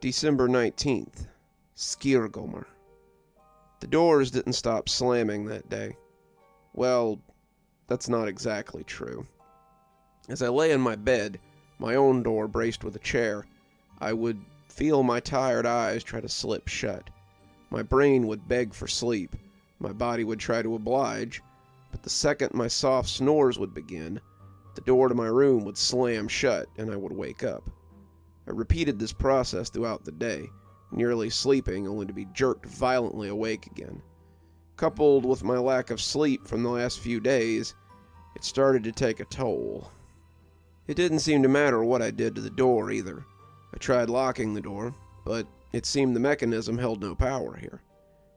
December 19th, Skirgomer. The doors didn't stop slamming that day. Well, that's not exactly true. As I lay in my bed, my own door braced with a chair, I would feel my tired eyes try to slip shut. My brain would beg for sleep. My body would try to oblige, but the second my soft snores would begin, the door to my room would slam shut and I would wake up. I repeated this process throughout the day, nearly sleeping only to be jerked violently awake again. Coupled with my lack of sleep from the last few days, it started to take a toll. It didn't seem to matter what I did to the door either. I tried locking the door, but it seemed the mechanism held no power here.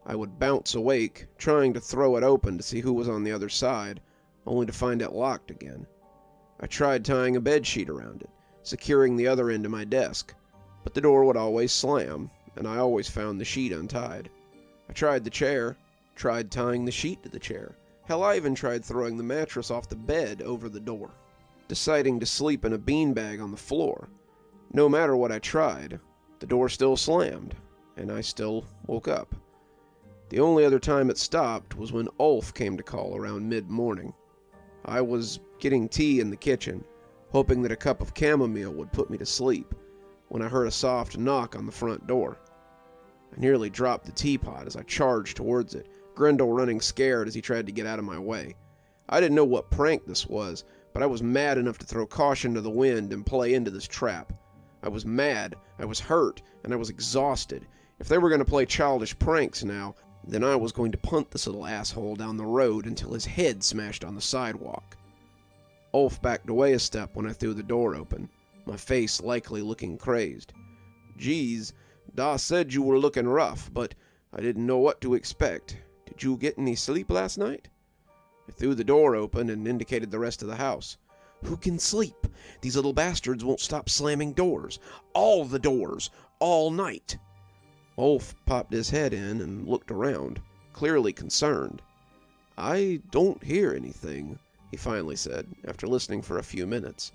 I would bounce awake, trying to throw it open to see who was on the other side, only to find it locked again. I tried tying a bedsheet around it, securing the other end to my desk, but the door would always slam, and I always found the sheet untied. I tried the chair, tried tying the sheet to the chair. Hell, I even tried throwing the mattress off the bed over the door, deciding to sleep in a beanbag on the floor. No matter what I tried, the door still slammed, and I still woke up. The only other time it stopped was when Ulf came to call around mid-morning. I was getting tea in the kitchen, hoping that a cup of chamomile would put me to sleep, when I heard a soft knock on the front door. I nearly dropped the teapot as I charged towards it, Grendel running scared as he tried to get out of my way. I didn't know what prank this was, but I was mad enough to throw caution to the wind and play into this trap. I was mad, I was hurt, and I was exhausted. If they were going to play childish pranks now, then I was going to punt this little asshole down the road until his head smashed on the sidewalk. Ulf backed away a step when I threw the door open, my face likely looking crazed. "Geez, Da said you were looking rough, but I didn't know what to expect. Did you get any sleep last night?" I threw the door open and indicated the rest of the house. "Who can sleep? These little bastards won't stop slamming doors. All the doors. All night." Ulf popped his head in and looked around, clearly concerned. "I don't hear anything," he finally said, after listening for a few minutes,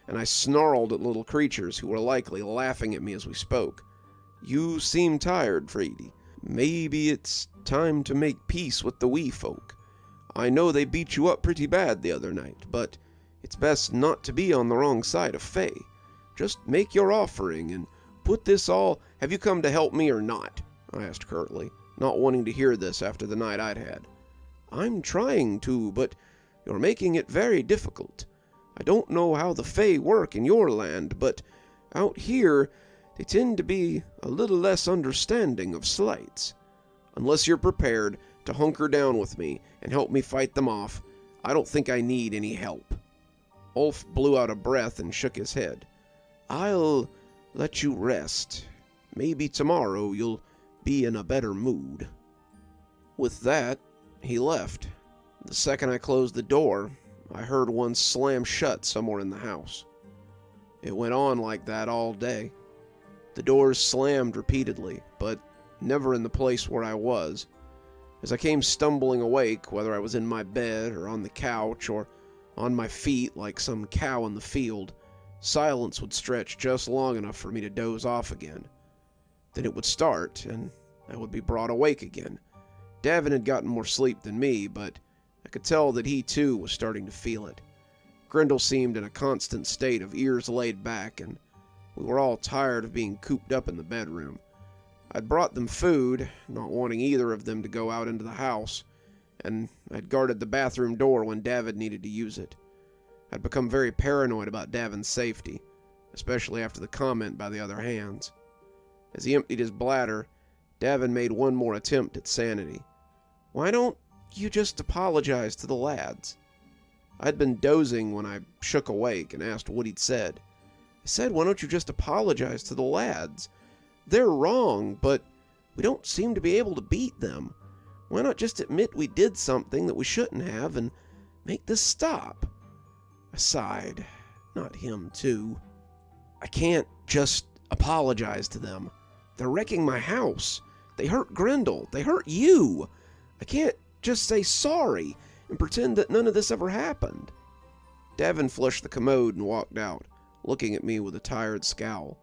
and I snarled at little creatures who were likely laughing at me as we spoke. "You seem tired, Frady. Maybe it's time to make peace with the wee folk. I know they beat you up pretty bad the other night, but it's best not to be on the wrong side of Fae. Just make your offering and put this all—" "Have you come to help me or not?" I asked curtly, not wanting to hear this after the night I'd had. "I'm trying to, but you're making it very difficult. I don't know how the Fae work in your land, but out here they tend to be a little less understanding of slights. Unless you're prepared to hunker down with me and help me fight them off, I don't think I need any help." Ulf blew out a breath and shook his head. "I'll let you rest. Maybe tomorrow you'll be in a better mood." With that, he left. The second I closed the door, I heard one slam shut somewhere in the house. It went on like that all day. The doors slammed repeatedly, but never in the place where I was. As I came stumbling awake, whether I was in my bed or on the couch or on my feet like some cow in the field, silence would stretch just long enough for me to doze off again. Then it would start, and I would be brought awake again. Davin had gotten more sleep than me, but I could tell that he too was starting to feel it. Grendel seemed in a constant state of ears laid back, and we were all tired of being cooped up in the bedroom. I'd brought them food, not wanting either of them to go out into the house, and I'd guarded the bathroom door when David needed to use it. I'd become very paranoid about Davin's safety, especially after the comment by the other hands. As he emptied his bladder, Davin made one more attempt at sanity. "Why don't you just apologize to the lads?" I'd been dozing when I shook awake and asked what he'd said. I said, "Why don't you just apologize to the lads? They're wrong, but we don't seem to be able to beat them. Why not just admit we did something that we shouldn't have and make this stop?" I sighed. Not him, too. "I can't just apologize to them. They're wrecking my house. They hurt Grendel. They hurt you. I can't just say sorry and pretend that none of this ever happened." Davin flushed the commode and walked out, looking at me with a tired scowl.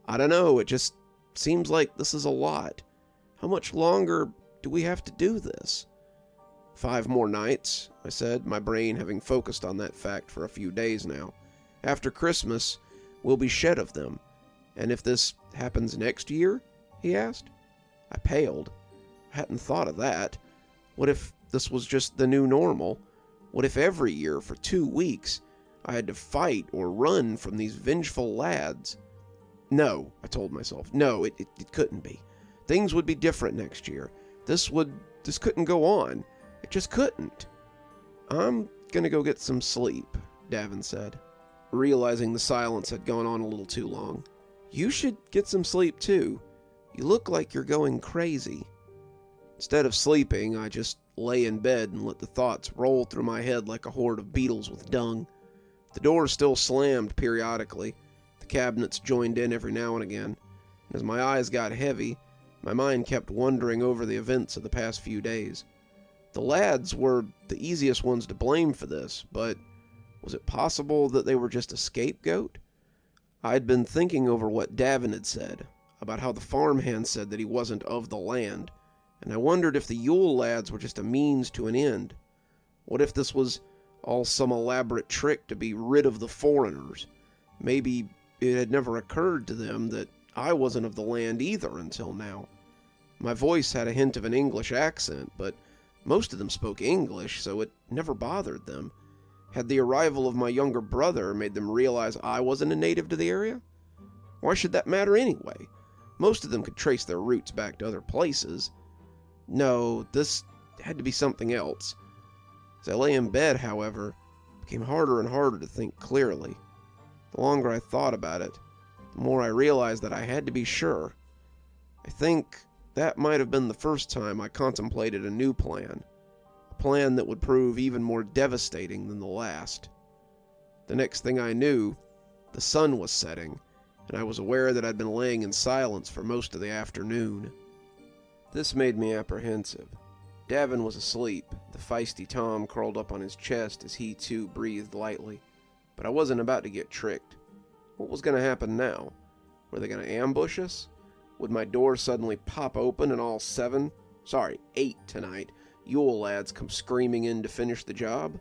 "I don't know, it just seems like this is a lot. How much longer do we have to do this? 5 more nights, I said, my brain having focused on that fact for a few days now. After Christmas, we'll be shed of them. And if this happens next year? He asked. I paled. I hadn't thought of that. What if this was just the new normal? What if every year for 2 weeks I had to fight or run from these vengeful lads? No, I told myself. No, it couldn't be. Things would be different next year. This couldn't go on. It just couldn't. I'm gonna go get some sleep, Davin said, realizing the silence had gone on a little too long. You should get some sleep too. You look like you're going crazy. Instead of sleeping, I just lay in bed and let the thoughts roll through my head like a horde of beetles with dung. The doors still slammed periodically. The cabinets joined in every now and again. And as my eyes got heavy, my mind kept wandering over the events of the past few days. The lads were the easiest ones to blame for this, but was it possible that they were just a scapegoat? I'd been thinking over what Davin had said, about how the farmhand said that he wasn't of the land, and I wondered if the Yules lads were just a means to an end. What if this was all some elaborate trick to be rid of the foreigners? Maybe it had never occurred to them that I wasn't of the land either until now. My voice had a hint of an English accent, but most of them spoke English, so it never bothered them. Had the arrival of my younger brother made them realize I wasn't a native to the area? Why should that matter anyway? Most of them could trace their roots back to other places. No, this had to be something else. As I lay in bed, however, it became harder and harder to think clearly. The longer I thought about it, the more I realized that I had to be sure. I think that might have been the first time I contemplated a new plan. A plan that would prove even more devastating than the last. The next thing I knew, the sun was setting, and I was aware that I'd been laying in silence for most of the afternoon. This made me apprehensive. Davin was asleep, the feisty Tom curled up on his chest as he too breathed lightly. But I wasn't about to get tricked. What was going to happen now? Were they going to ambush us? Would my door suddenly pop open and all 8 tonight, Yules lads come screaming in to finish the job?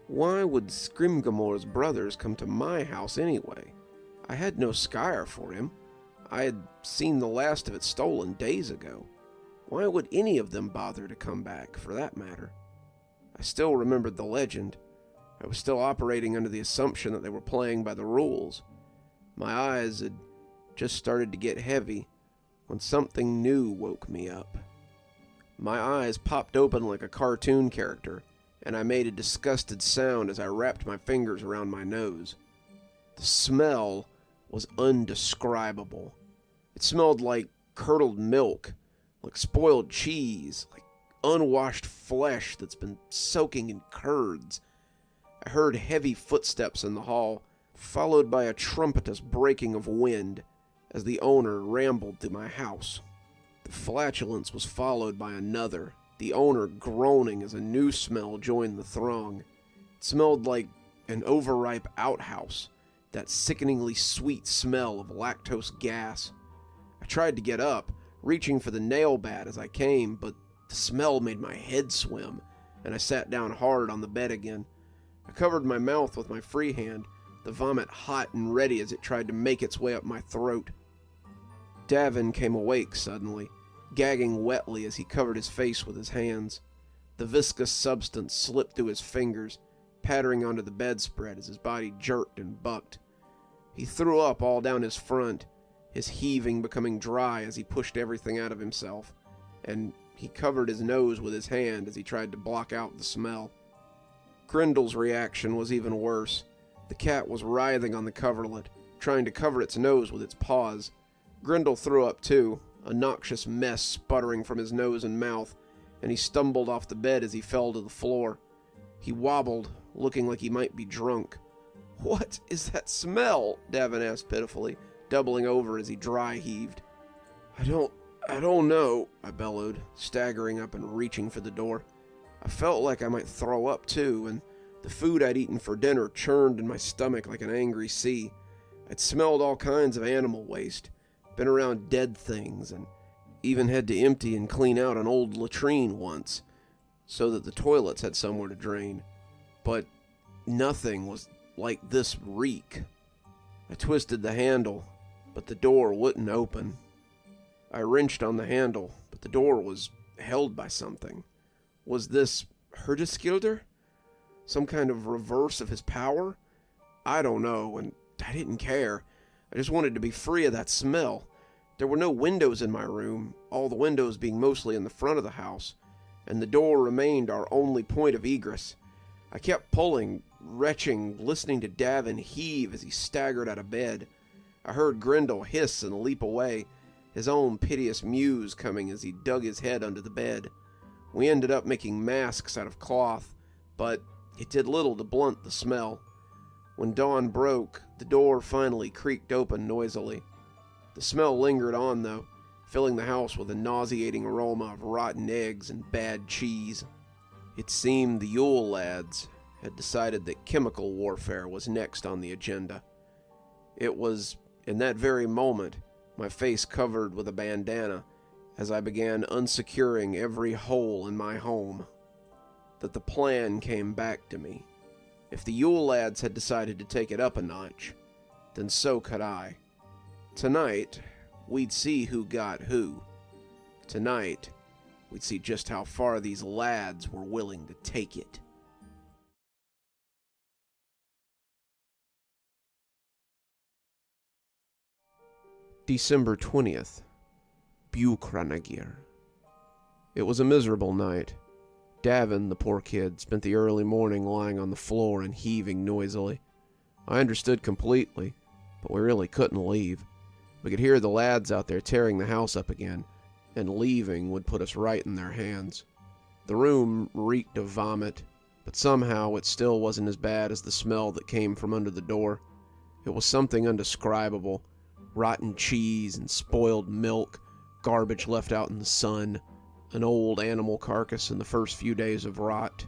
Why would Scrimgeour's brothers come to my house anyway? I had no skyre for him. I had seen the last of it stolen days ago. Why would any of them bother to come back, for that matter? I still remembered the legend. I was still operating under the assumption that they were playing by the rules. My eyes had just started to get heavy when something new woke me up. My eyes popped open like a cartoon character, and I made a disgusted sound as I wrapped my fingers around my nose. The smell was undescribable. It smelled like curdled milk, like spoiled cheese, like unwashed flesh that's been soaking in curds. I heard heavy footsteps in the hall, followed by a trumpetous breaking of wind as the owner rambled through my house. The flatulence was followed by another, the owner groaning as a new smell joined the throng. It smelled like an overripe outhouse, that sickeningly sweet smell of lactose gas. I tried to get up, reaching for the nail bat as I came, but the smell made my head swim, and I sat down hard on the bed again. I covered my mouth with my free hand, the vomit hot and ready as it tried to make its way up my throat. Davin came awake suddenly, gagging wetly as he covered his face with his hands. The viscous substance slipped through his fingers, pattering onto the bedspread as his body jerked and bucked. He threw up all down his front, his heaving becoming dry as he pushed everything out of himself, and he covered his nose with his hand as he tried to block out the smell. Grendel's reaction was even worse. The cat was writhing on the coverlet, trying to cover its nose with its paws. Grendel threw up too, a noxious mess sputtering from his nose and mouth, and he stumbled off the bed as he fell to the floor. He wobbled, looking like he might be drunk. "What is that smell?" Davin asked pitifully, doubling over as he dry heaved. I don't know, I bellowed, staggering up and reaching for the door. I felt like I might throw up too, and the food I'd eaten for dinner churned in my stomach like an angry sea. I'd smelled all kinds of animal waste, been around dead things, and even had to empty and clean out an old latrine once, so that the toilets had somewhere to drain. But nothing was like this reek. I twisted the handle, but the door wouldn't open. I wrenched on the handle, but the door was held by something. Was this Erutious? Some kind of reverse of his power? I don't know, and I didn't care. I just wanted to be free of that smell. There were no windows in my room, all the windows being mostly in the front of the house, and the door remained our only point of egress. I kept pulling, retching, listening to Davin heave as he staggered out of bed. I heard Grendel hiss and leap away, his own piteous mews coming as he dug his head under the bed. We ended up making masks out of cloth, but it did little to blunt the smell. When dawn broke, the door finally creaked open noisily. The smell lingered on, though, filling the house with a nauseating aroma of rotten eggs and bad cheese. It seemed the Yules lads had decided that chemical warfare was next on the agenda. It was, in that very moment, my face covered with a bandana, as I began unsecuring every hole in my home, that the plan came back to me. If the Yules lads had decided to take it up a notch, then so could I. Tonight, we'd see who got who. Tonight, we'd see just how far these lads were willing to take it. December 20th. Bukranagir. It was a miserable night. Davin, the poor kid, spent the early morning lying on the floor and heaving noisily. I understood completely, but we really couldn't leave. We could hear the lads out there tearing the house up again, and leaving would put us right in their hands. The room reeked of vomit, but somehow it still wasn't as bad as the smell that came from under the door. It was something indescribable. Rotten cheese and spoiled milk, garbage left out in the sun, an old animal carcass in the first few days of rot,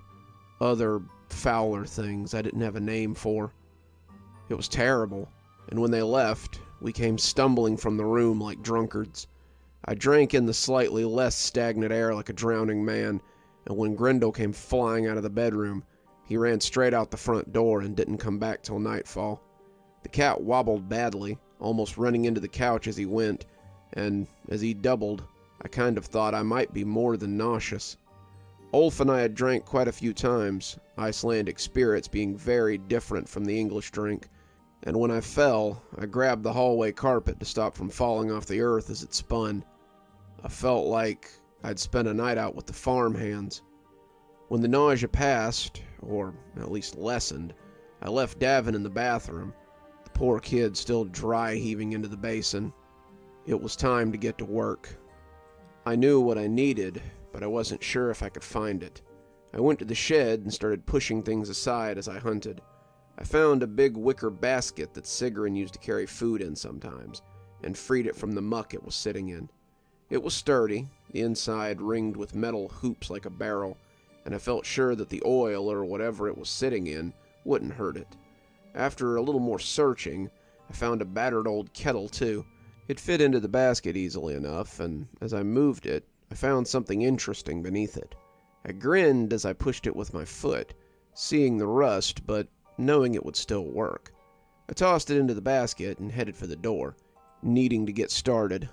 other fouler things I didn't have a name for. It was terrible, and when they left, we came stumbling from the room like drunkards. I drank in the slightly less stagnant air like a drowning man, and when Grendel came flying out of the bedroom, he ran straight out the front door and didn't come back till nightfall. The cat wobbled badly, almost running into the couch as he went, and as he doubled, I kind of thought I might be more than nauseous. Ulf and I had drank quite a few times, Icelandic spirits being very different from the English drink, and when I fell, I grabbed the hallway carpet to stop from falling off the earth as it spun. I felt like I'd spent a night out with the farm hands. When the nausea passed, or at least lessened, I left Davin in the bathroom, the poor kid still dry heaving into the basin. It was time to get to work. I knew what I needed, but I wasn't sure if I could find it. I went to the shed and started pushing things aside as I hunted. I found a big wicker basket that Sigrun used to carry food in sometimes, and freed it from the muck it was sitting in. It was sturdy, the inside ringed with metal hoops like a barrel, and I felt sure that the oil or whatever it was sitting in wouldn't hurt it. After a little more searching, I found a battered old kettle too. It fit into the basket easily enough, and as I moved it, I found something interesting beneath it. I grinned as I pushed it with my foot, seeing the rust, but knowing it would still work. I tossed it into the basket and headed for the door, needing to get started.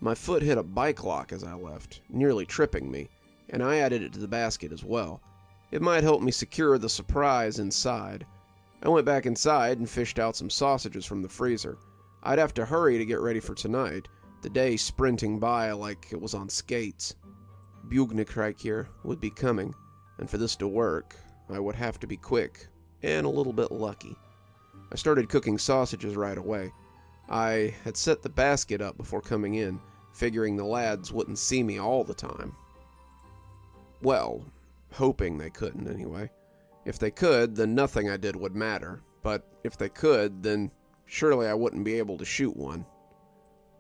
My foot hit a bike lock as I left, nearly tripping me, and I added it to the basket as well. It might help me secure the surprise inside. I went back inside and fished out some sausages from the freezer. I'd have to hurry to get ready for tonight, the day sprinting by like it was on skates. Bugnikrækir would be coming, and for this to work, I would have to be quick and a little bit lucky. I started cooking sausages right away. I had set the basket up before coming in, figuring the lads wouldn't see me all the time. Well, hoping they couldn't anyway. If they could, then nothing I did would matter, but if they could, then surely I wouldn't be able to shoot one.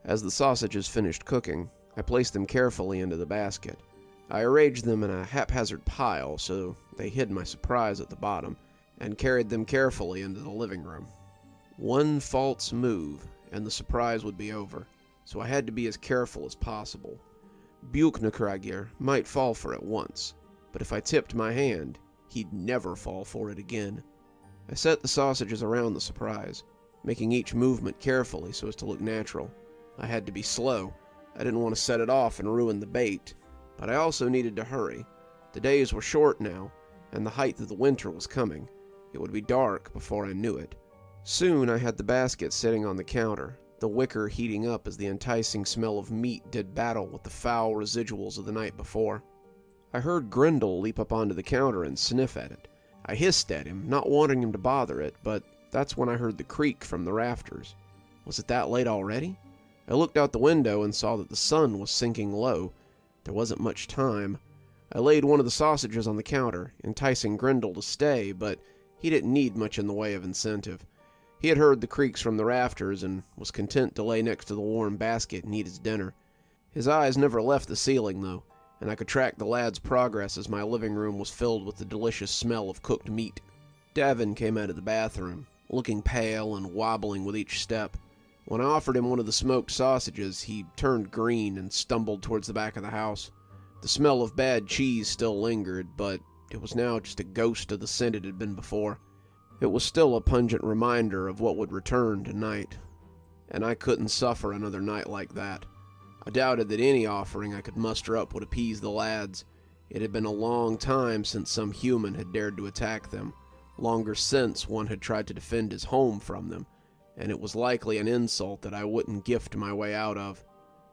As the sausages finished cooking, I placed them carefully into the basket. I arranged them in a haphazard pile so they hid my surprise at the bottom, and carried them carefully into the living room. One false move, and the surprise would be over. so I had to be as careful as possible. Buknakragir might fall for it once, but if I tipped my hand, he'd never fall for it again. I set the sausages around the surprise, making each movement carefully so as to look natural. I had to be slow. I didn't want to set it off and ruin the bait, but I also needed to hurry. The days were short now, and the height of the winter was coming. It would be dark before I knew it. Soon I had the basket sitting on the counter, the wicker heating up as the enticing smell of meat did battle with the foul residuals of the night before. I heard Grendel leap up onto the counter and sniff at it. I hissed at him, not wanting him to bother it, but that's when I heard the creak from the rafters. Was it that late already? I looked out the window and saw that the sun was sinking low. There wasn't much time. I laid one of the sausages on the counter, enticing Grendel to stay, but he didn't need much in the way of incentive. He had heard the creaks from the rafters and was content to lay next to the warm basket and eat his dinner. His eyes never left the ceiling, though, and I could track the lad's progress as my living room was filled with the delicious smell of cooked meat. Davin came out of the bathroom, looking pale and wobbling with each step. When I offered him one of the smoked sausages, he turned green and stumbled towards the back of the house. The smell of bad cheese still lingered, but it was now just a ghost of the scent it had been before. It was still a pungent reminder of what would return tonight, and I couldn't suffer another night like that. I doubted that any offering I could muster up would appease the lads. It had been a long time since some human had dared to attack them, longer since one had tried to defend his home from them, and it was likely an insult that I wouldn't gift my way out of.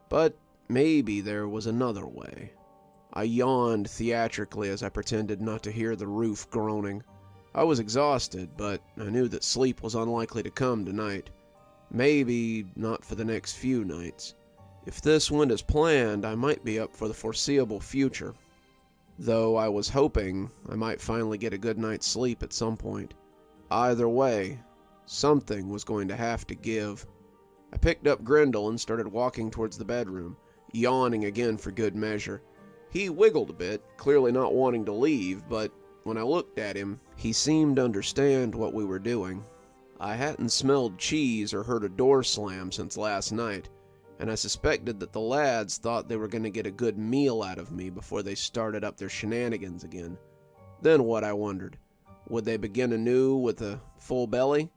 But maybe there was another way. I yawned theatrically as I pretended not to hear the roof groaning. I was exhausted, but I knew that sleep was unlikely to come tonight. Maybe not for the next few nights. If this went as planned, I might be up for the foreseeable future. Though I was hoping I might finally get a good night's sleep at some point. Either way, something was going to have to give. I picked up Grendel and started walking towards the bedroom, yawning again for good measure. He wiggled a bit, clearly not wanting to leave, but when I looked at him, he seemed to understand what we were doing. I hadn't smelled cheese or heard a door slam since last night, and I suspected that the lads thought they were going to get a good meal out of me before they started up their shenanigans again. Then what, I wondered? Would they begin anew with a full belly?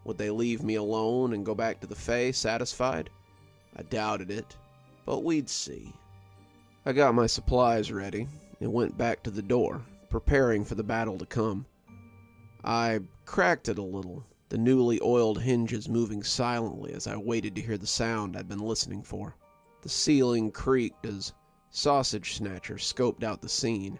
Would they leave me alone and go back to the Fae satisfied? I doubted it, but we'd see. I got my supplies ready and went back to the door, preparing for the battle to come. I cracked it a little, the newly oiled hinges moving silently as I waited to hear the sound I'd been listening for. The ceiling creaked as Sausage Snatcher scoped out the scene,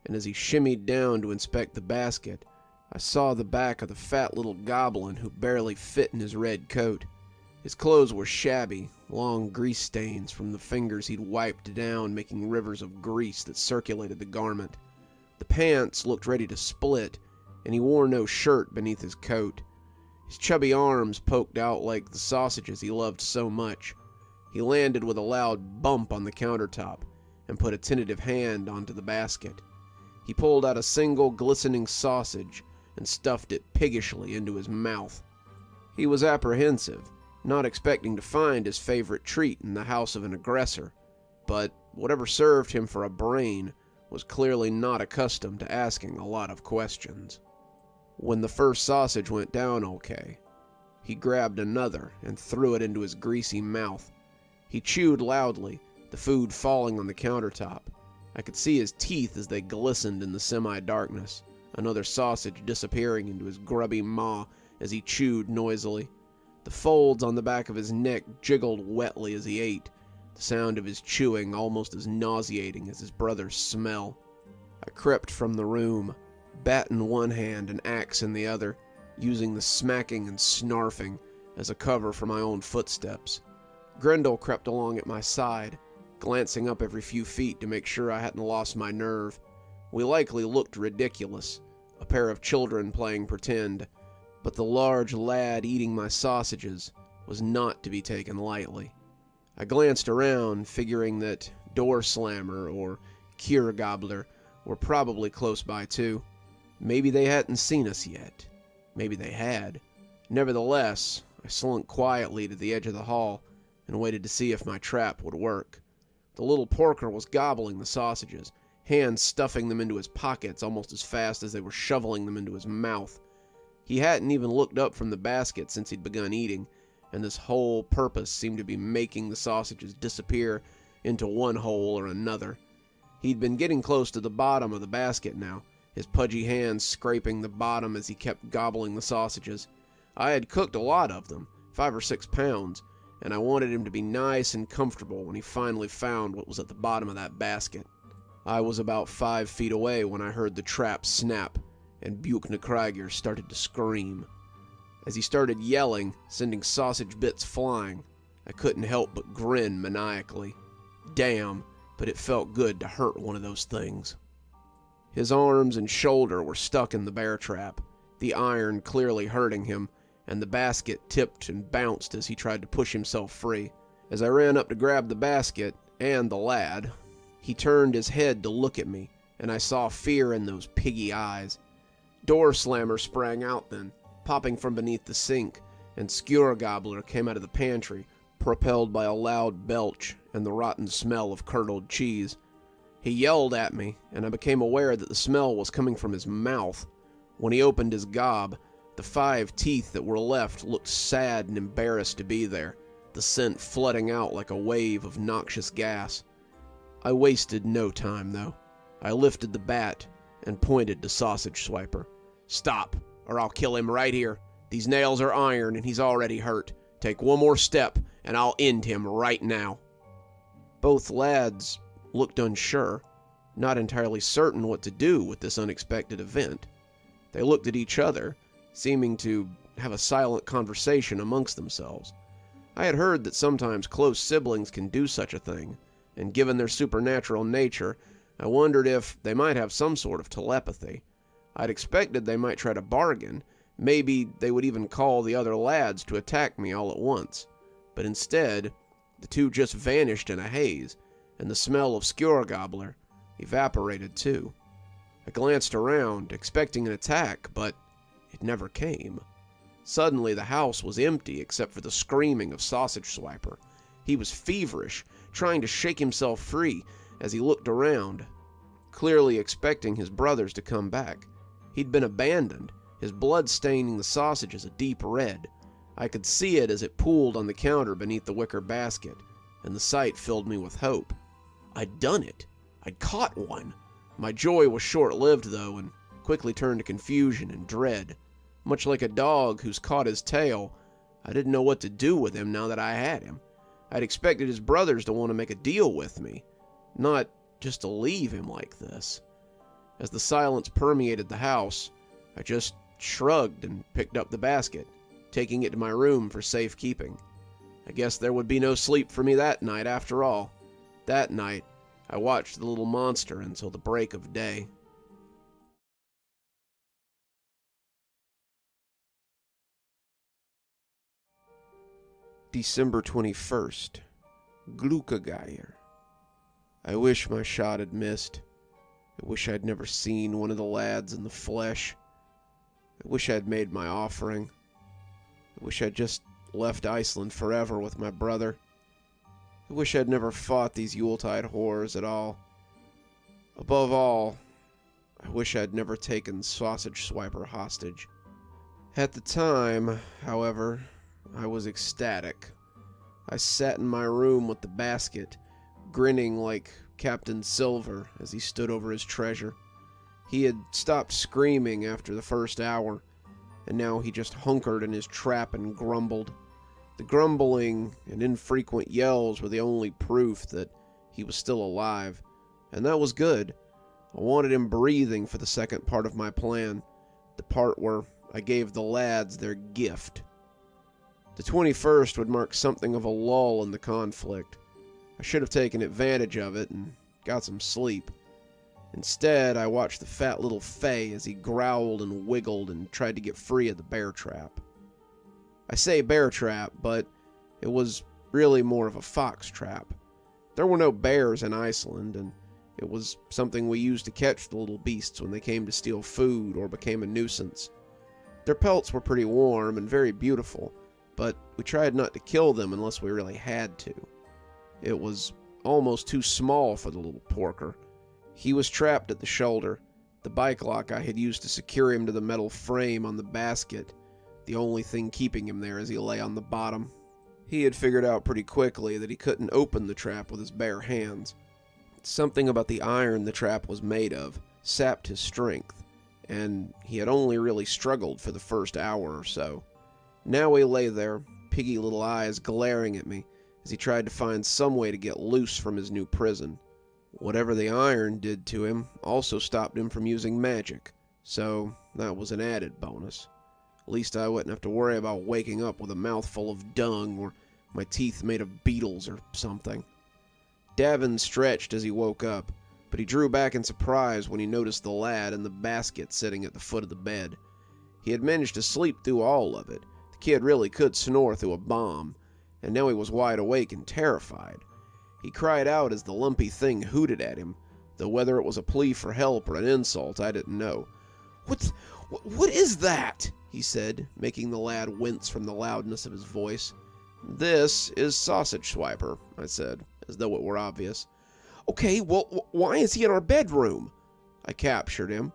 and as he shimmied down to inspect the basket, I saw the back of the fat little goblin who barely fit in his red coat. His clothes were shabby, long grease stains from the fingers he'd wiped down, making rivers of grease that circulated the garment. The pants looked ready to split, and he wore no shirt beneath his coat. His chubby arms poked out like the sausages he loved so much. He landed with a loud bump on the countertop and put a tentative hand onto the basket. He pulled out a single glistening sausage and stuffed it piggishly into his mouth. He was apprehensive, not expecting to find his favorite treat in the house of an aggressor, but whatever served him for a brain was clearly not accustomed to asking a lot of questions. When the first sausage went down okay, he grabbed another and threw it into his greasy mouth. He chewed loudly, the food falling on the countertop. I could see his teeth as they glistened in the semi-darkness, another sausage disappearing into his grubby maw as he chewed noisily. The folds on the back of his neck jiggled wetly as he ate, the sound of his chewing almost as nauseating as his brother's smell. I crept from the room, bat in one hand and axe in the other, using the smacking and snarfing as a cover for my own footsteps. Grendel crept along at my side, glancing up every few feet to make sure I hadn't lost my nerve. We likely looked ridiculous, a pair of children playing pretend, but the large lad eating my sausages was not to be taken lightly. I glanced around, figuring that Door Slammer or Cure Gobbler were probably close by too. Maybe they hadn't seen us yet. Maybe they had. Nevertheless, I slunk quietly to the edge of the hall and waited to see if my trap would work. The little porker was gobbling the sausages, hands stuffing them into his pockets almost as fast as they were shoveling them into his mouth. He hadn't even looked up from the basket since he'd begun eating, and this whole purpose seemed to be making the sausages disappear into one hole or another. He'd been getting close to the bottom of the basket now, his pudgy hands scraping the bottom as he kept gobbling the sausages. I had cooked a lot of them, 5 or 6 pounds, and I wanted him to be nice and comfortable when he finally found what was at the bottom of that basket. I was about 5 feet away when I heard the trap snap, and Buchnekrieger started to scream. As he started yelling, sending sausage bits flying, I couldn't help but grin maniacally. Damn, but it felt good to hurt one of those things. His arms and shoulder were stuck in the bear trap, the iron clearly hurting him, and the basket tipped and bounced as he tried to push himself free. As I ran up to grab the basket, and the lad, he turned his head to look at me, and I saw fear in those piggy eyes. Door Slammer sprang out then, popping from beneath the sink, and Skewer Gobbler came out of the pantry, propelled by a loud belch and the rotten smell of curdled cheese. He yelled at me, and I became aware that the smell was coming from his mouth. When he opened his gob, the 5 teeth that were left looked sad and embarrassed to be there, the scent flooding out like a wave of noxious gas. I wasted no time, though. I lifted the bat and pointed to Sausage Swiper. "Stop, or I'll kill him right here. These nails are iron and he's already hurt. Take one more step and I'll end him right now." Both lads looked unsure, not entirely certain what to do with this unexpected event. They looked at each other, seeming to have a silent conversation amongst themselves. I had heard that sometimes close siblings can do such a thing, and given their supernatural nature, I wondered if they might have some sort of telepathy. I'd expected they might try to bargain, maybe they would even call the other lads to attack me all at once. But instead, the two just vanished in a haze, and the smell of Skewer Gobbler evaporated too. I glanced around, expecting an attack, but it never came. Suddenly the house was empty except for the screaming of Sausage Swiper. He was feverish, trying to shake himself free as he looked around, clearly expecting his brothers to come back. He'd been abandoned, his blood staining the sausages a deep red. I could see it as it pooled on the counter beneath the wicker basket, and the sight filled me with hope. I'd done it. I'd caught one. My joy was short-lived, though, and quickly turned to confusion and dread. Much like a dog who's caught his tail, I didn't know what to do with him now that I had him. I'd expected his brothers to want to make a deal with me, not just to leave him like this. As the silence permeated the house, I just shrugged and picked up the basket, taking it to my room for safekeeping. I guess there would be no sleep for me that night after all. That night, I watched the little monster until the break of day. December 21st. Glucageier. I wish my shot had missed. I wish I'd never seen one of the lads in the flesh. I wish I'd made my offering. I wish I'd just left Iceland forever with my brother. I wish I'd never fought these Yuletide horrors at all. Above all, I wish I'd never taken Sausage Swiper hostage. At the time, however, I was ecstatic. I sat in my room with the basket, grinning like Captain Silver as he stood over his treasure. He had stopped screaming after the first hour, and now he just hunkered in his trap and grumbled. The grumbling and infrequent yells were the only proof that he was still alive, and that was good. I wanted him breathing for the second part of my plan, the part where I gave the lads their gift. The 21st would mark something of a lull in the conflict. I should have taken advantage of it and got some sleep. Instead, I watched the fat little Fay as he growled and wiggled and tried to get free of the bear trap. I say bear trap, but it was really more of a fox trap. There were no bears in Iceland, and it was something we used to catch the little beasts when they came to steal food or became a nuisance. Their pelts were pretty warm and very beautiful, but we tried not to kill them unless we really had to. It was almost too small for the little porker. He was trapped at the shoulder, the bike lock I had used to secure him to the metal frame on the basket, the only thing keeping him there as he lay on the bottom. He had figured out pretty quickly that he couldn't open the trap with his bare hands. Something about the iron the trap was made of sapped his strength, and he had only really struggled for the first hour or so. Now he lay there, piggy little eyes glaring at me, as he tried to find some way to get loose from his new prison. Whatever the iron did to him also stopped him from using magic, so that was an added bonus. At least I wouldn't have to worry about waking up with a mouthful of dung or my teeth made of beetles or something. Davin stretched as he woke up, but he drew back in surprise when he noticed the lad in the basket sitting at the foot of the bed. He had managed to sleep through all of it. The kid really could snore through a bomb, and now he was wide awake and terrified. He cried out as the lumpy thing hooted at him, though whether it was a plea for help or an insult, I didn't know. What is that?" he said, making the lad wince from the loudness of his voice. "This is Sausage Swiper," I said, as though it were obvious. "Okay, well, why is he in our bedroom?" "I captured him."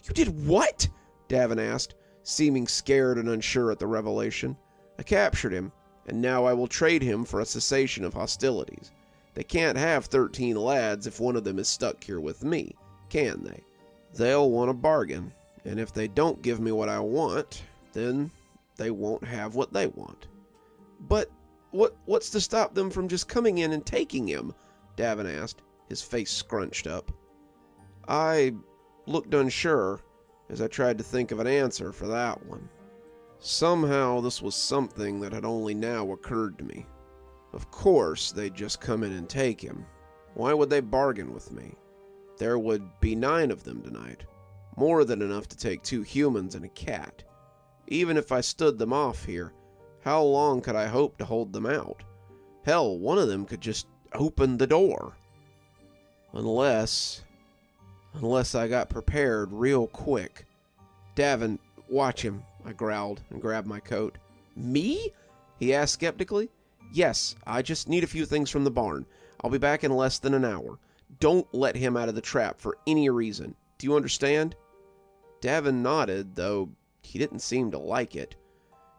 "You did what?" Davin asked, seeming scared and unsure at the revelation. "I captured him, and now I will trade him for a cessation of hostilities. They can't have 13 lads if one of them is stuck here with me, can they? They'll want a bargain, and if they don't give me what I want, then they won't have what they want." "But what's to stop them from just coming in and taking him?" Davin asked, his face scrunched up. I looked unsure as I tried to think of an answer for that one. Somehow this was something that had only now occurred to me. Of course they'd just come in and take him. Why would they bargain with me? There would be 9 of them tonight, more than enough to take 2 humans and a cat. Even if I stood them off here, how long could I hope to hold them out? Hell, one of them could just open the door. Unless I got prepared real quick. "Davin, watch him," I growled and grabbed my coat. "Me?" he asked skeptically. "Yes, I just need a few things from the barn. I'll be back in less than an hour. Don't let him out of the trap for any reason. Do you understand?" Davin nodded, though he didn't seem to like it.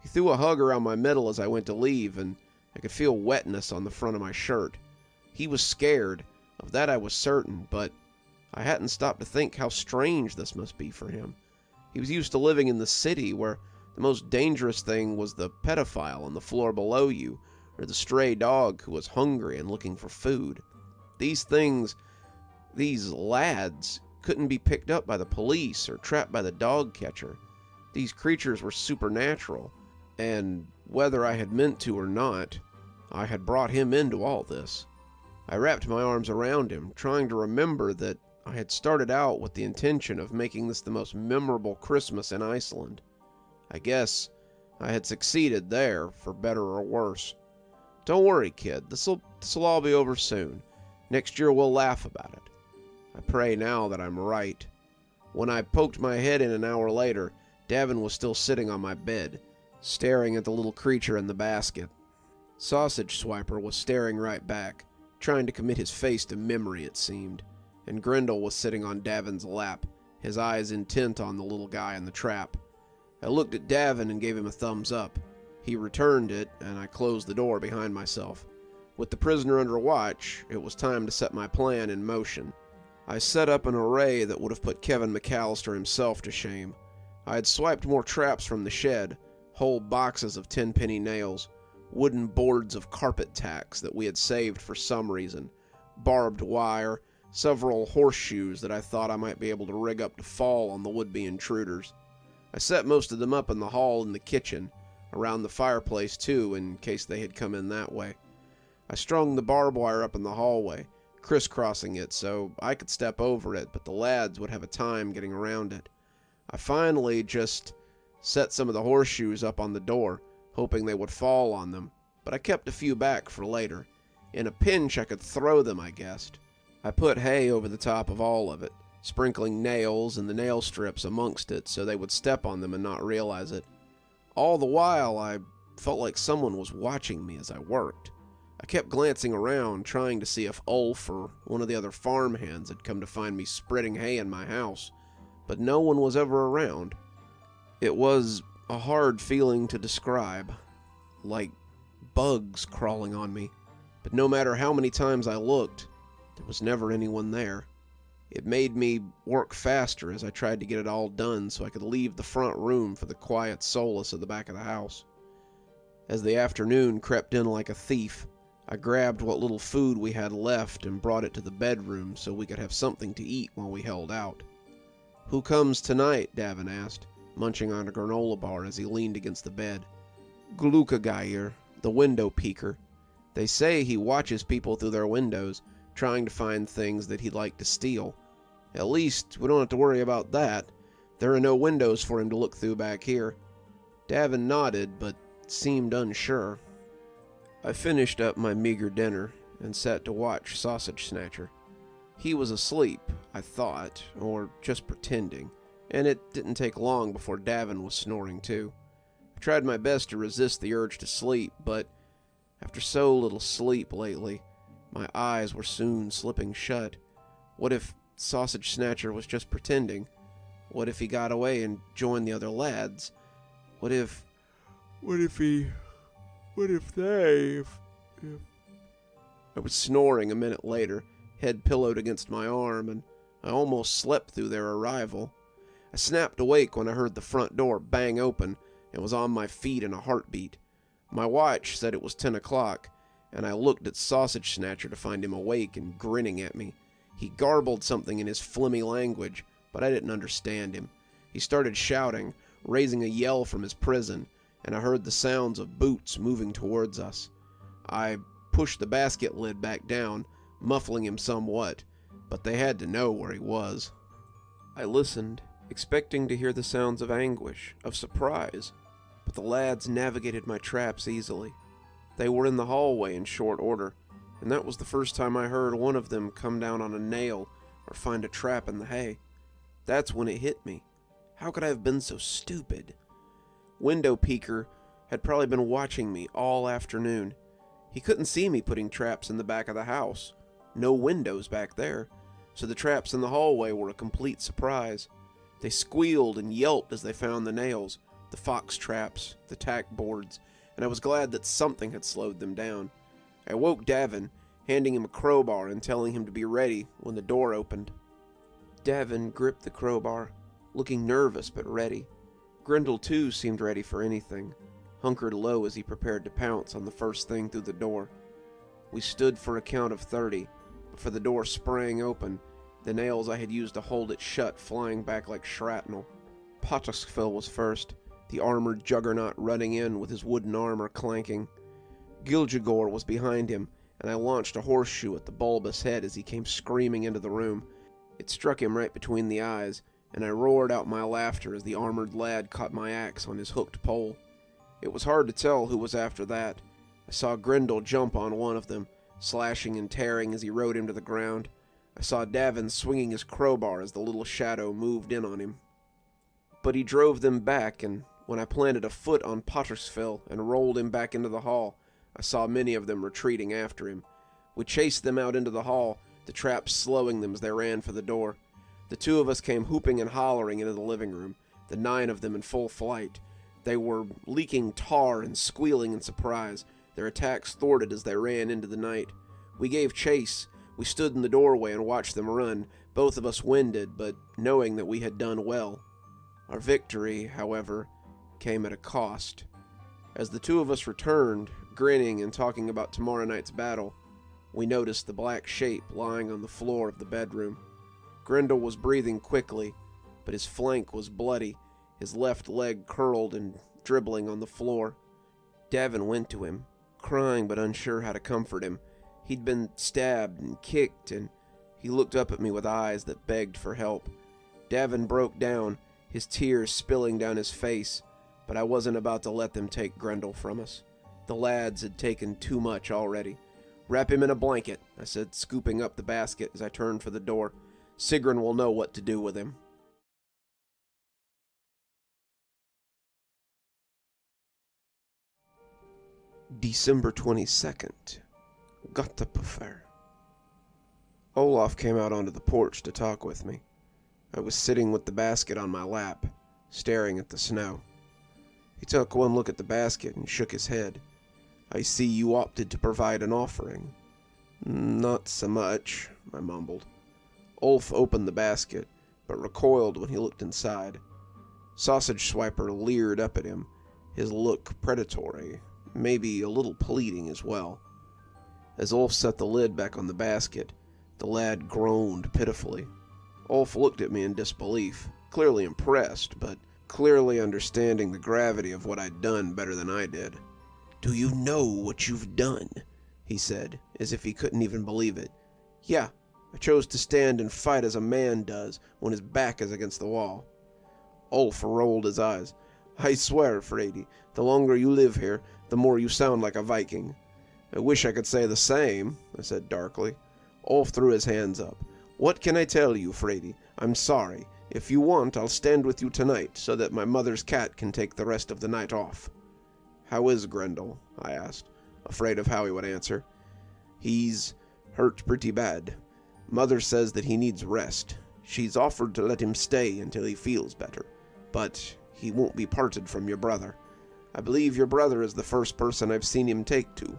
He threw a hug around my middle as I went to leave, and I could feel wetness on the front of my shirt. He was scared, of that I was certain, but I hadn't stopped to think how strange this must be for him. He was used to living in the city, where the most dangerous thing was the pedophile on the floor below you, or the stray dog who was hungry and looking for food. These things, these lads, couldn't be picked up by the police or trapped by the dog catcher. These creatures were supernatural, and whether I had meant to or not, I had brought him into all this. I wrapped my arms around him, trying to remember that I had started out with the intention of making this the most memorable Christmas in Iceland. I guess I had succeeded there, for better or worse. "Don't worry, kid. This'll all be over soon. Next year we'll laugh about it." I pray now that I'm right. When I poked my head in an hour later, Davin was still sitting on my bed, staring at the little creature in the basket. Sausage Swiper was staring right back, trying to commit his face to memory, it seemed, and Grendel was sitting on Davin's lap, his eyes intent on the little guy in the trap. I looked at Davin and gave him a thumbs up. He returned it, and I closed the door behind myself. With the prisoner under watch, it was time to set my plan in motion. I set up an array that would have put Kevin McAllister himself to shame. I had swiped more traps from the shed, whole boxes of 10-penny nails, wooden boards of carpet tacks that we had saved for some reason, barbed wire, several horseshoes that I thought I might be able to rig up to fall on the would-be intruders. I set most of them up in the hall and the kitchen, around the fireplace too, in case they had come in that way. I strung the barbed wire up in the hallway, crisscrossing it so I could step over it, but the lads would have a time getting around it. I finally just set some of the horseshoes up on the door, hoping they would fall on them, but I kept a few back for later. In a pinch I could throw them, I guessed. I put hay over the top of all of it, sprinkling nails and the nail strips amongst it so they would step on them and not realize it. All the while I felt like someone was watching me as I worked. I kept glancing around, trying to see if Ulf or one of the other farmhands had come to find me spreading hay in my house, but no one was ever around. It was a hard feeling to describe, like bugs crawling on me, but no matter how many times I looked, there was never anyone there. It made me work faster as I tried to get it all done so I could leave the front room for the quiet solace of the back of the house. As the afternoon crept in like a thief, I grabbed what little food we had left and brought it to the bedroom so we could have something to eat while we held out. "Who comes tonight?" Davin asked, munching on a granola bar as he leaned against the bed. "Glukagayr, the window peeker. They say he watches people through their windows, trying to find things that he'd like to steal. At least, we don't have to worry about that. There are no windows for him to look through back here." Davin nodded, but seemed unsure. I finished up my meager dinner and sat to watch Sausage Snatcher. He was asleep, I thought, or just pretending, and it didn't take long before Davin was snoring too. I tried my best to resist the urge to sleep, but after so little sleep lately, my eyes were soon slipping shut. What if Sausage Snatcher was just pretending? What if he got away and joined the other lads? What if I was snoring a minute later, head pillowed against my arm, and I almost slept through their arrival. I snapped awake when I heard the front door bang open and was on my feet in a heartbeat. My watch said it was 10 o'clock, and I looked at Sausage Snatcher to find him awake and grinning at me. He garbled something in his flimmy language, but I didn't understand him. He started shouting, raising a yell from his prison, and I heard the sounds of boots moving towards us. I pushed the basket lid back down, muffling him somewhat, but they had to know where he was. I listened, expecting to hear the sounds of anguish, of surprise, but the lads navigated my traps easily. They were in the hallway in short order, and that was the first time I heard one of them come down on a nail or find a trap in the hay. That's when it hit me. How could I have been so stupid? Window Peeker had probably been watching me all afternoon. He couldn't see me putting traps in the back of the house. No windows back there, so the traps in the hallway were a complete surprise. They squealed and yelped as they found the nails, the fox traps, the tack boards, and I was glad that something had slowed them down. I woke Davin, handing him a crowbar and telling him to be ready when the door opened. Davin gripped the crowbar, looking nervous but ready. Grendel too seemed ready for anything, hunkered low as he prepared to pounce on the first thing through the door. We stood for a count of 30, before the door sprang open, the nails I had used to hold it shut flying back like shrapnel. Potoskville was first, the armored juggernaut running in with his wooden armor clanking. Giljagor was behind him, and I launched a horseshoe at the bulbous head as he came screaming into the room. It struck him right between the eyes, and I roared out my laughter as the armored lad caught my axe on his hooked pole. It was hard to tell who was after that. I saw Grendel jump on one of them, slashing and tearing as he rode him to the ground. I saw Davin swinging his crowbar as the little shadow moved in on him. But he drove them back, and when I planted a foot on Pottersville and rolled him back into the hall, I saw many of them retreating after him. We chased them out into the hall, the traps slowing them as they ran for the door. The two of us came whooping and hollering into the living room, the 9 of them in full flight. They were leaking tar and squealing in surprise, their attacks thwarted as they ran into the night. We gave chase. We stood in the doorway and watched them run, both of us winded, but knowing that we had done well. Our victory, however, came at a cost. As the two of us returned, grinning and talking about tomorrow night's battle, we noticed the black shape lying on the floor of the bedroom. Grendel was breathing quickly, but his flank was bloody, his left leg curled and dribbling on the floor. Davin went to him, crying but unsure how to comfort him. He'd been stabbed and kicked, and he looked up at me with eyes that begged for help. Davin broke down, his tears spilling down his face, but I wasn't about to let them take Grendel from us. The lads had taken too much already. "Wrap him in a blanket," I said, scooping up the basket as I turned for the door. "Sigrun will know what to do with him." December 22nd. Gotta prefer. Olaf came out onto the porch to talk with me. I was sitting with the basket on my lap, staring at the snow. He took one look at the basket and shook his head. I see you opted to provide an offering. Not so much, I mumbled. Ulf opened the basket, but recoiled when he looked inside. Sausage Swiper leered up at him, his look predatory, maybe a little pleading as well. As Ulf set the lid back on the basket, the lad groaned pitifully. Ulf looked at me in disbelief, clearly impressed, but clearly understanding the gravity of what I'd done better than I did. "Do you know what you've done?" he said, as if he couldn't even believe it. "Yeah, I chose to stand and fight as a man does when his back is against the wall." Ulf rolled his eyes. "I swear, Frady, the longer you live here, the more you sound like a Viking." "I wish I could say the same," I said darkly. Ulf threw his hands up. "What can I tell you, Frady? I'm sorry. If you want, I'll stand with you tonight, so that my mother's cat can take the rest of the night off." "How is Grendel?" I asked, afraid of how he would answer. "He's hurt pretty bad. Mother says that he needs rest. She's offered to let him stay until he feels better, but he won't be parted from your brother. I believe your brother is the first person I've seen him take to."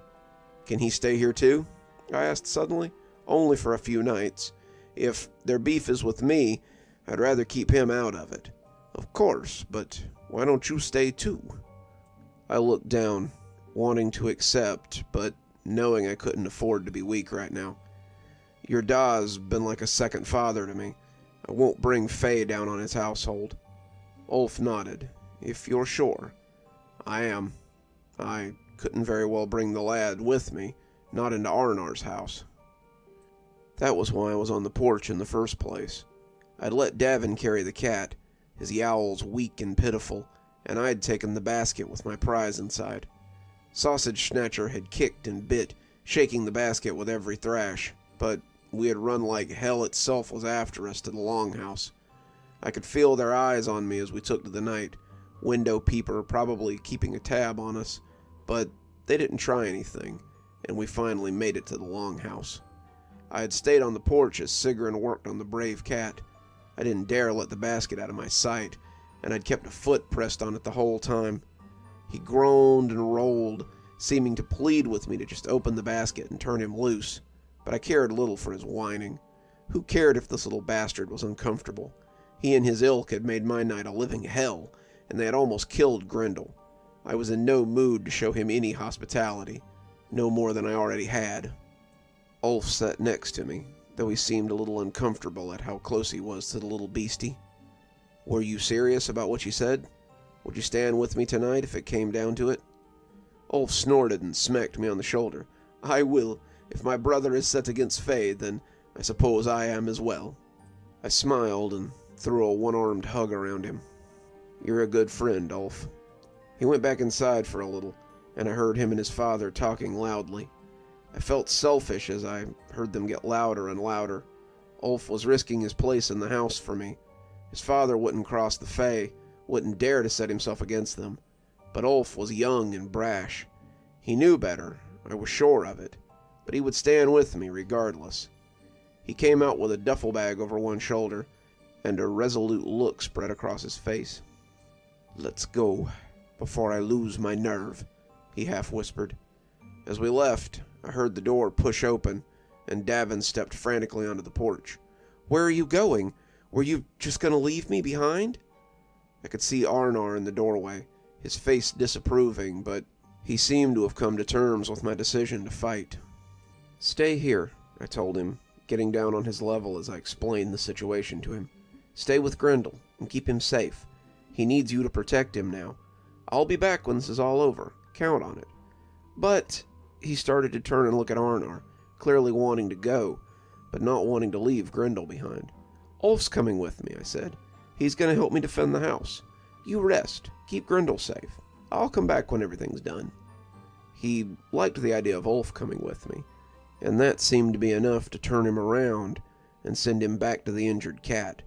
"Can he stay here too?" I asked suddenly. "Only for a few nights. If their beef is with me, I'd rather keep him out of it." "Of course, but why don't you stay too?" I looked down, wanting to accept, but knowing I couldn't afford to be weak right now. "Your Da's been like a second father to me. I won't bring Faye down on his household." Ulf nodded. "If you're sure." "I am. I couldn't very well bring the lad with me, not into Arnar's house." That was why I was on the porch in the first place. I'd let Davin carry the cat, his yowls weak and pitiful, and I'd taken the basket with my prize inside. Sausage Snatcher had kicked and bit, shaking the basket with every thrash, but we had run like hell itself was after us to the longhouse. I could feel their eyes on me as we took to the night, window peeper probably keeping a tab on us, but they didn't try anything, and we finally made it to the longhouse. I had stayed on the porch as Sigrun worked on the brave cat. I didn't dare let the basket out of my sight, and I'd kept a foot pressed on it the whole time. He groaned and rolled, seeming to plead with me to just open the basket and turn him loose, but I cared little for his whining. Who cared if this little bastard was uncomfortable? He and his ilk had made my night a living hell, and they had almost killed Grendel. I was in no mood to show him any hospitality, no more than I already had. Ulf sat next to me, though he seemed a little uncomfortable at how close he was to the little beastie. "Were you serious about what you said? Would you stand with me tonight if it came down to it?" Ulf snorted and smacked me on the shoulder. "I will. If my brother is set against Faye, then I suppose I am as well." I smiled and threw a one-armed hug around him. "You're a good friend, Ulf." He went back inside for a little, and I heard him and his father talking loudly. I felt selfish as I heard them get louder and louder. Ulf was risking his place in the house for me. His father wouldn't cross the Fae, wouldn't dare to set himself against them. But Ulf was young and brash. He knew better, I was sure of it, but he would stand with me regardless. He came out with a duffel bag over one shoulder, and a resolute look spread across his face. "Let's go, before I lose my nerve," he half whispered. As we left, I heard the door push open, and Davin stepped frantically onto the porch. "Where are you going? Were you just going to leave me behind?" I could see Arnar in the doorway, his face disapproving, but he seemed to have come to terms with my decision to fight. "Stay here," I told him, getting down on his level as I explained the situation to him. "Stay with Grendel, and keep him safe. He needs you to protect him now. I'll be back when this is all over. Count on it." "But..." He started to turn and look at Arnar, clearly wanting to go, but not wanting to leave Grendel behind. "Ulf's coming with me," I said. "He's going to help me defend the house. You rest. Keep Grendel safe. I'll come back when everything's done." He liked the idea of Ulf coming with me, and that seemed to be enough to turn him around and send him back to the injured cat.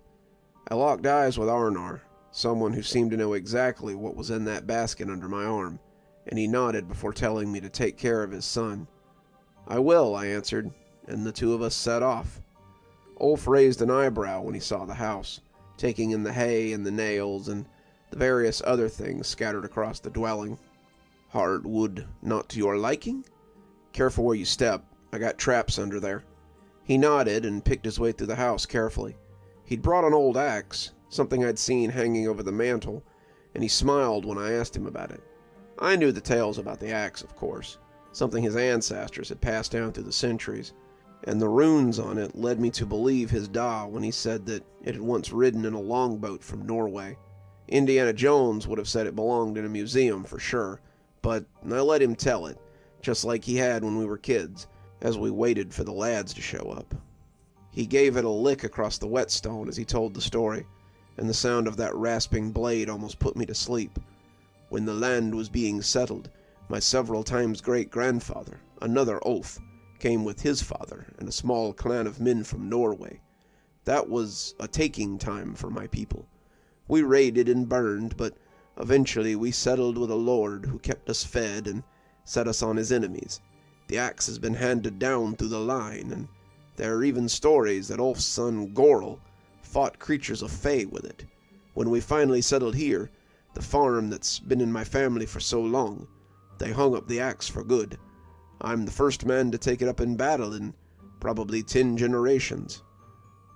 I locked eyes with Arnar, someone who seemed to know exactly what was in that basket under my arm, and he nodded before telling me to take care of his son. "I will," I answered, and the two of us set off. Ulf raised an eyebrow when he saw the house, taking in the hay and the nails and the various other things scattered across the dwelling. "Hard wood not to your liking? Careful where you step. I got traps under there." He nodded and picked his way through the house carefully. He'd brought an old axe, something I'd seen hanging over the mantel, and he smiled when I asked him about it. I knew the tales about the axe, of course, something his ancestors had passed down through the centuries, and the runes on it led me to believe his da when he said that it had once ridden in a longboat from Norway. Indiana Jones would have said it belonged in a museum for sure, but I let him tell it, just like he had when we were kids, as we waited for the lads to show up. He gave it a lick across the whetstone as he told the story, and the sound of that rasping blade almost put me to sleep. "When the land was being settled, my several times great-grandfather, another Ulf, came with his father and a small clan of men from Norway. That was a taking time for my people. We raided and burned, but eventually we settled with a lord who kept us fed and set us on his enemies. The axe has been handed down through the line, and there are even stories that Ulf's son Gorl fought creatures of Fae with it. When we finally settled here, the farm that's been in my family for so long, they hung up the axe for good. I'm the first man to take it up in battle in probably 10 generations.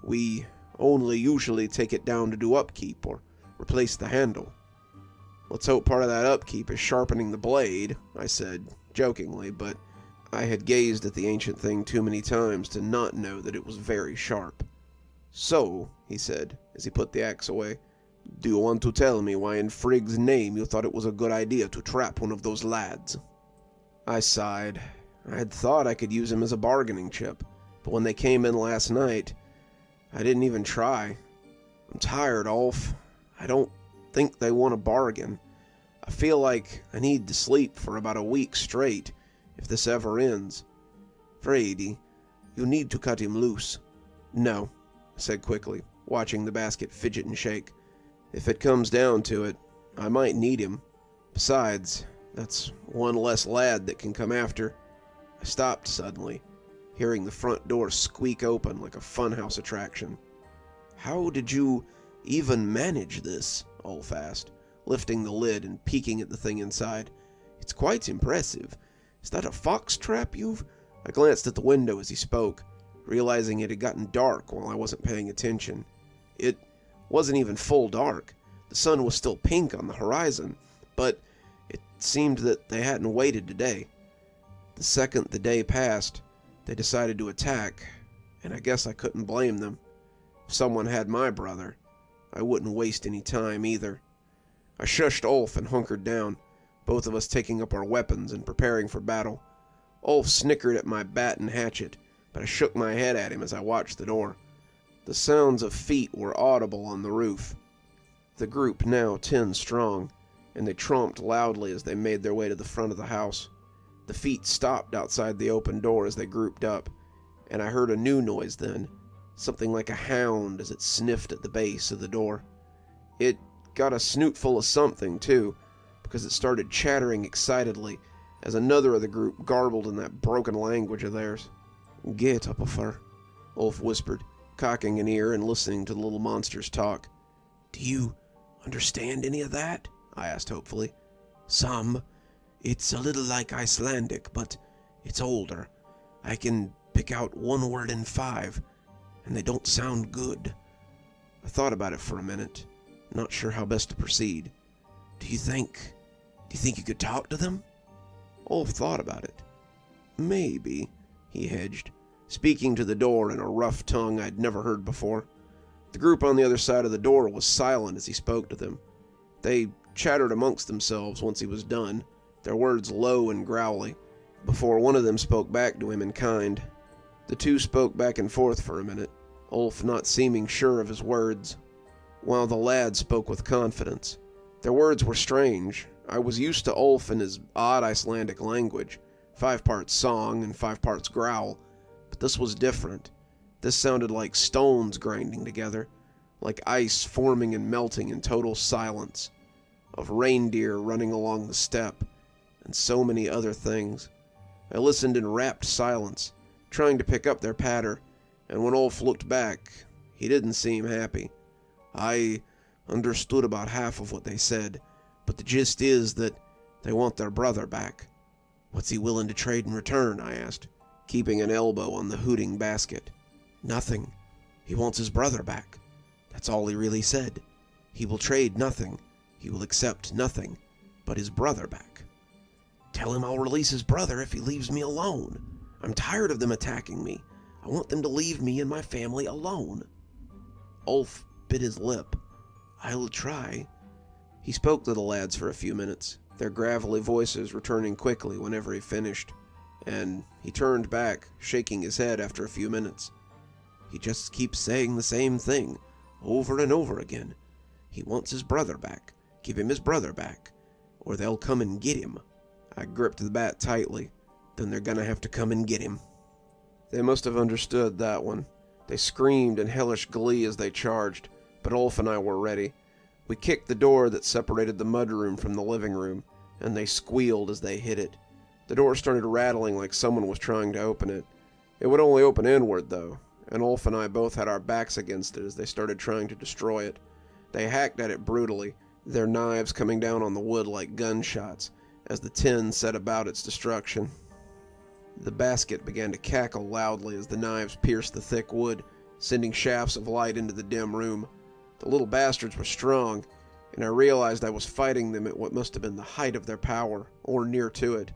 We only usually take it down to do upkeep or replace the handle." "Let's hope part of that upkeep is sharpening the blade," I said, jokingly, but I had gazed at the ancient thing too many times to not know that it was very sharp. "So," he said, as he put the axe away, "do you want to tell me why in Frigg's name you thought it was a good idea to trap one of those lads?" I sighed. I had thought I could use him as a bargaining chip, but when they came in last night, I didn't even try. I'm tired, Ulf. I don't think they want to bargain. I feel like I need to sleep for about a week straight, if this ever ends. Frady, you need to cut him loose." "No," I said quickly, watching the basket fidget and shake. "If it comes down to it, I might need him. Besides, that's one less lad that can come after." I stopped suddenly, hearing the front door squeak open like a funhouse attraction. "How did you even manage this?" Ulf asked, lifting the lid and peeking at the thing inside. "It's quite impressive. Is that a fox trap you've—" I glanced at the window as he spoke, realizing it had gotten dark while I wasn't paying attention. It wasn't even full dark. The sun was still pink on the horizon, but it seemed that they hadn't waited today. The second the day passed, they decided to attack, and I guess I couldn't blame them. If someone had my brother, I wouldn't waste any time either. I shushed Ulf and hunkered down, both of us taking up our weapons and preparing for battle. Ulf snickered at my bat and hatchet, but I shook my head at him as I watched the door. The sounds of feet were audible on the roof. The group now 10 strong, and they tromped loudly as they made their way to the front of the house. The feet stopped outside the open door as they grouped up, and I heard a new noise then, something like a hound as it sniffed at the base of the door. It got a snootful of something, too, because it started chattering excitedly as another of the group garbled in that broken language of theirs. "Get up, Uffer," Ulf whispered, cocking an ear and listening to the little monsters talk. "Do you understand any of that?" I asked hopefully. "Some. It's a little like Icelandic, but it's older. I can pick out one word in 5, and they don't sound good." I thought about it for a minute, not sure how best to proceed. Do you think you could talk to them?" Ulf thought about it. "Maybe," he hedged, speaking to the door in a rough tongue I'd never heard before. The group on the other side of the door was silent as he spoke to them. They chattered amongst themselves once he was done, their words low and growly, before one of them spoke back to him in kind. The two spoke back and forth for a minute, Ulf not seeming sure of his words, while the lad spoke with confidence. Their words were strange. I was used to Ulf and his odd Icelandic language, 5 parts song and 5 parts growl, but this was different. This sounded like stones grinding together, like ice forming and melting in total silence, of reindeer running along the steppe, and so many other things. I listened in rapt silence, trying to pick up their patter, and when Ulf looked back, he didn't seem happy. I understood about half of what they said, but the gist is that they want their brother back. What's he willing to trade in return? I asked, keeping an elbow on the hooting basket. Nothing. He wants his brother back. That's all he really said. He will trade nothing. He will accept nothing but his brother back. Tell him I'll release his brother if he leaves me alone. I'm tired of them attacking me. I want them to leave me and my family alone. Ulf bit his lip. I'll try. He spoke to the lads for a few minutes, their gravelly voices returning quickly whenever he finished, and he turned back, shaking his head after a few minutes. He just keeps saying the same thing, over and over again. He wants his brother back. Give him his brother back, or they'll come and get him. I gripped the bat tightly. Then they're gonna have to come and get him. They must have understood that one. They screamed in hellish glee as they charged, but Ulf and I were ready. We kicked the door that separated the mudroom from the living room, and they squealed as they hit it. The door started rattling like someone was trying to open it. It would only open inward, though, and Ulf and I both had our backs against it as they started trying to destroy it. They hacked at it brutally, their knives coming down on the wood like gunshots, as the tin set about its destruction. The basket began to cackle loudly as the knives pierced the thick wood, sending shafts of light into the dim room. The little bastards were strong, and I realized I was fighting them at what must have been the height of their power, or near to it.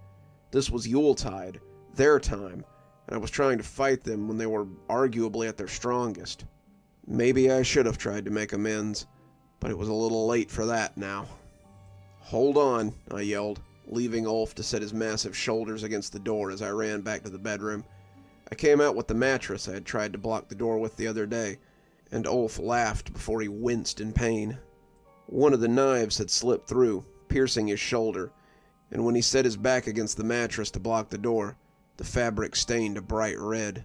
This was Yuletide, their time, and I was trying to fight them when they were arguably at their strongest. Maybe I should have tried to make amends, but it was a little late for that now. Hold on, I yelled, leaving Ulf to set his massive shoulders against the door as I ran back to the bedroom. I came out with the mattress I had tried to block the door with the other day, and Ulf laughed before he winced in pain. One of the knives had slipped through, piercing his shoulder, and when he set his back against the mattress to block the door, the fabric stained a bright red.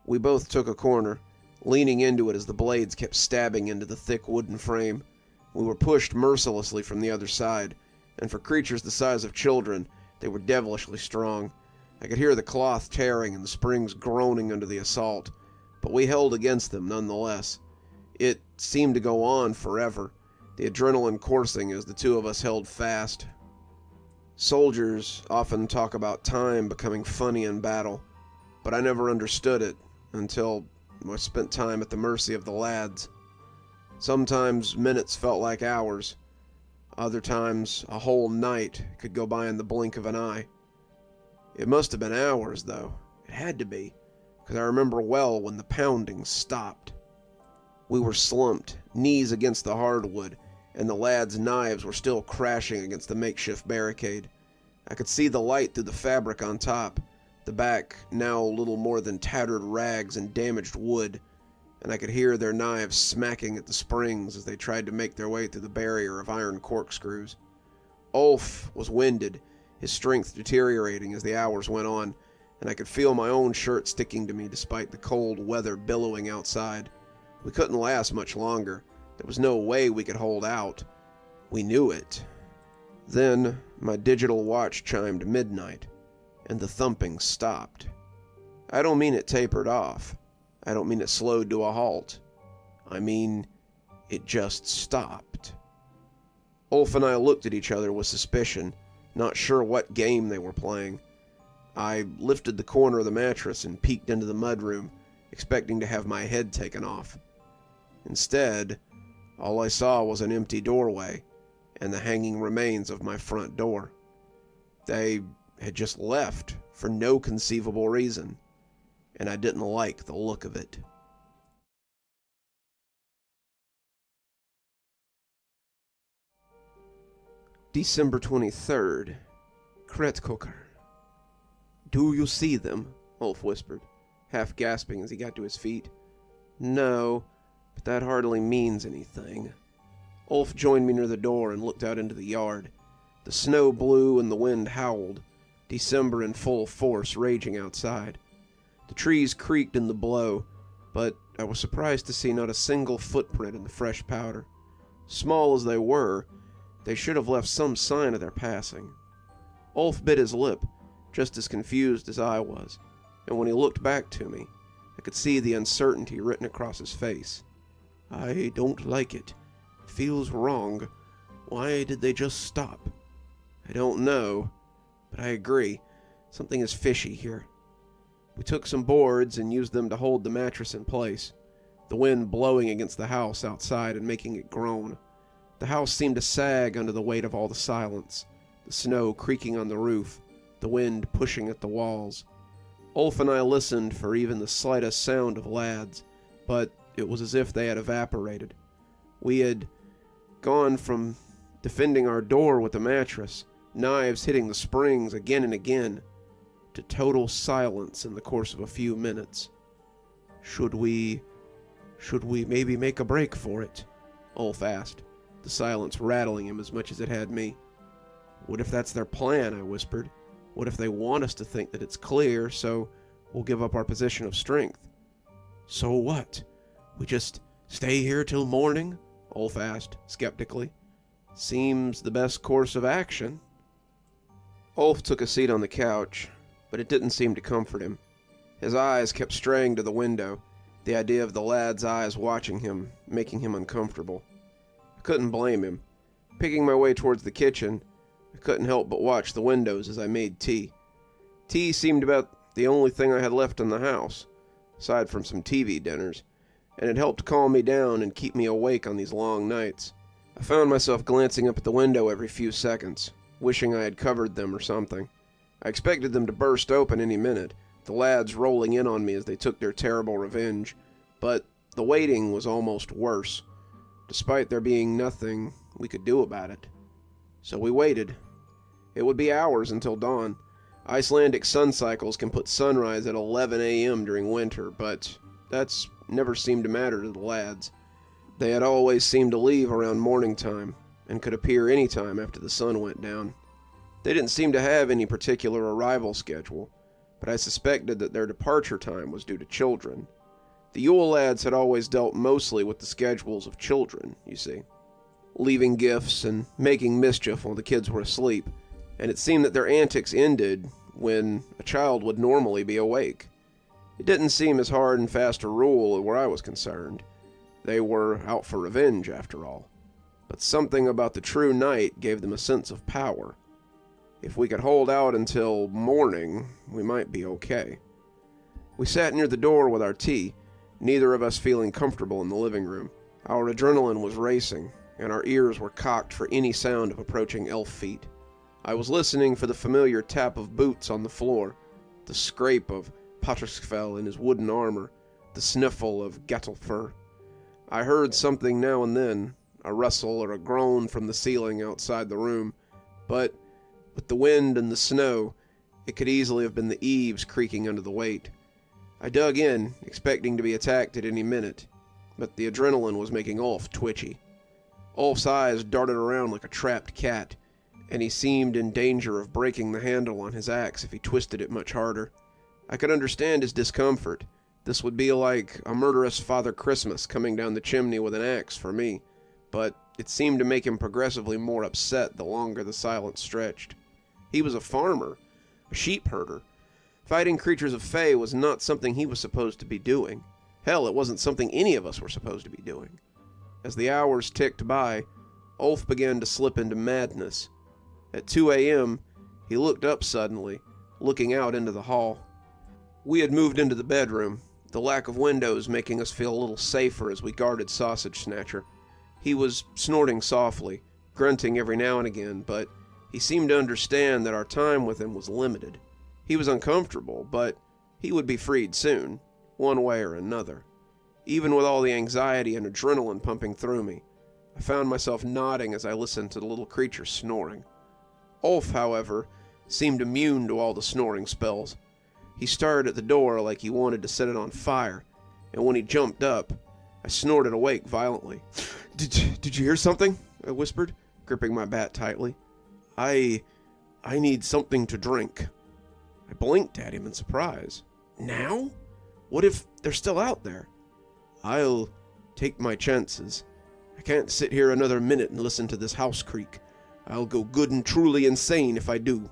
We both took a corner, leaning into it as the blades kept stabbing into the thick wooden frame. We were pushed mercilessly from the other side, and for creatures the size of children, they were devilishly strong. I could hear the cloth tearing and the springs groaning under the assault, but we held against them nonetheless. It seemed to go on forever, the adrenaline coursing as the two of us held fast. Soldiers often talk about time becoming funny in battle, but I never understood it until I spent time at the mercy of the lads. Sometimes minutes felt like hours. Other times, a whole night could go by in the blink of an eye. It must have been hours, though. It had to be, because I remember well when the pounding stopped. We were slumped, knees against the hardwood, and the lads' knives were still crashing against the makeshift barricade. I could see the light through the fabric on top, the back now little more than tattered rags and damaged wood, and I could hear their knives smacking at the springs as they tried to make their way through the barrier of iron corkscrews. Ulf was winded, his strength deteriorating as the hours went on, and I could feel my own shirt sticking to me despite the cold weather billowing outside. We couldn't last much longer. There was no way we could hold out. We knew it. Then my digital watch chimed midnight, and the thumping stopped. I don't mean it tapered off. I don't mean it slowed to a halt. I mean, it just stopped. Ulf and I looked at each other with suspicion, not sure what game they were playing. I lifted the corner of the mattress and peeked into the mudroom, expecting to have my head taken off. Instead, all I saw was an empty doorway and the hanging remains of my front door. They had just left for no conceivable reason, and I didn't like the look of it. December 23rd. Kretkoker. Do you see them? Ulf whispered, half gasping as he got to his feet. No, but that hardly means anything. Ulf joined me near the door and looked out into the yard. The snow blew and the wind howled, December in full force raging outside. The trees creaked in the blow, but I was surprised to see not a single footprint in the fresh powder. Small as they were, they should have left some sign of their passing. Ulf bit his lip, just as confused as I was, and when he looked back to me, I could see the uncertainty written across his face. I don't like it. It feels wrong. Why did they just stop? I don't know, but I agree. Something is fishy here. We took some boards and used them to hold the mattress in place, the wind blowing against the house outside and making it groan. The house seemed to sag under the weight of all the silence, the snow creaking on the roof, the wind pushing at the walls. Ulf and I listened for even the slightest sound of lads, but it was as if they had evaporated. We had gone from defending our door with a mattress, knives hitting the springs again and again, to total silence in the course of a few minutes. Should we maybe make a break for it? Ulf asked, the silence rattling him as much as it had me. What if that's their plan? I whispered. What if they want us to think that it's clear, so we'll give up our position of strength? So what? We just stay here till morning? Ulf asked, skeptically. Seems the best course of action. Ulf took a seat on the couch, but it didn't seem to comfort him. His eyes kept straying to the window, the idea of the lad's eyes watching him, making him uncomfortable. I couldn't blame him. Picking my way towards the kitchen, I couldn't help but watch the windows as I made tea. Tea seemed about the only thing I had left in the house, aside from some TV dinners, and it helped calm me down and keep me awake on these long nights. I found myself glancing up at the window every few seconds, wishing I had covered them or something. I expected them to burst open any minute, the lads rolling in on me as they took their terrible revenge, but the waiting was almost worse, despite there being nothing we could do about it. So we waited. It would be hours until dawn. Icelandic sun cycles can put sunrise at 11 a.m. during winter, but that's never seemed to matter to the lads. They had always seemed to leave around morning time, and could appear any time after the sun went down. They didn't seem to have any particular arrival schedule, but I suspected that their departure time was due to children. The Yule lads had always dealt mostly with the schedules of children, you see, leaving gifts and making mischief while the kids were asleep, and it seemed that their antics ended when a child would normally be awake. It didn't seem as hard and fast a rule where I was concerned. They were out for revenge, after all. But something about the true night gave them a sense of power. If we could hold out until morning, we might be okay. We sat near the door with our tea, neither of us feeling comfortable in the living room. Our adrenaline was racing, and our ears were cocked for any sound of approaching elf feet. I was listening for the familiar tap of boots on the floor, the scrape of Patterskfell in his wooden armor, the sniffle of Gettelfur. I heard something now and then, a rustle or a groan from the ceiling outside the room, but with the wind and the snow, it could easily have been the eaves creaking under the weight. I dug in, expecting to be attacked at any minute, but the adrenaline was making Ulf twitchy. Ulf's eyes darted around like a trapped cat, and he seemed in danger of breaking the handle on his axe if he twisted it much harder. I could understand his discomfort. This would be like a murderous Father Christmas coming down the chimney with an axe for me, but it seemed to make him progressively more upset the longer the silence stretched. He was a farmer, a sheep herder. Fighting creatures of Fae was not something he was supposed to be doing. Hell, it wasn't something any of us were supposed to be doing. As the hours ticked by, Ulf began to slip into madness. At 2 a.m., he looked up suddenly, looking out into the hall. We had moved into the bedroom, the lack of windows making us feel a little safer as we guarded Sausage Snatcher. He was snorting softly, grunting every now and again, but he seemed to understand that our time with him was limited. He was uncomfortable, but he would be freed soon, one way or another. Even with all the anxiety and adrenaline pumping through me, I found myself nodding as I listened to the little creature snoring. Ulf, however, seemed immune to all the snoring spells. He started at the door like he wanted to set it on fire, and when he jumped up, I snorted awake violently. Did you hear something? I whispered, gripping my bat tightly. I need something to drink. I blinked at him in surprise. Now? What if they're still out there? I'll take my chances. I can't sit here another minute and listen to this house creak. I'll go good and truly insane if I do.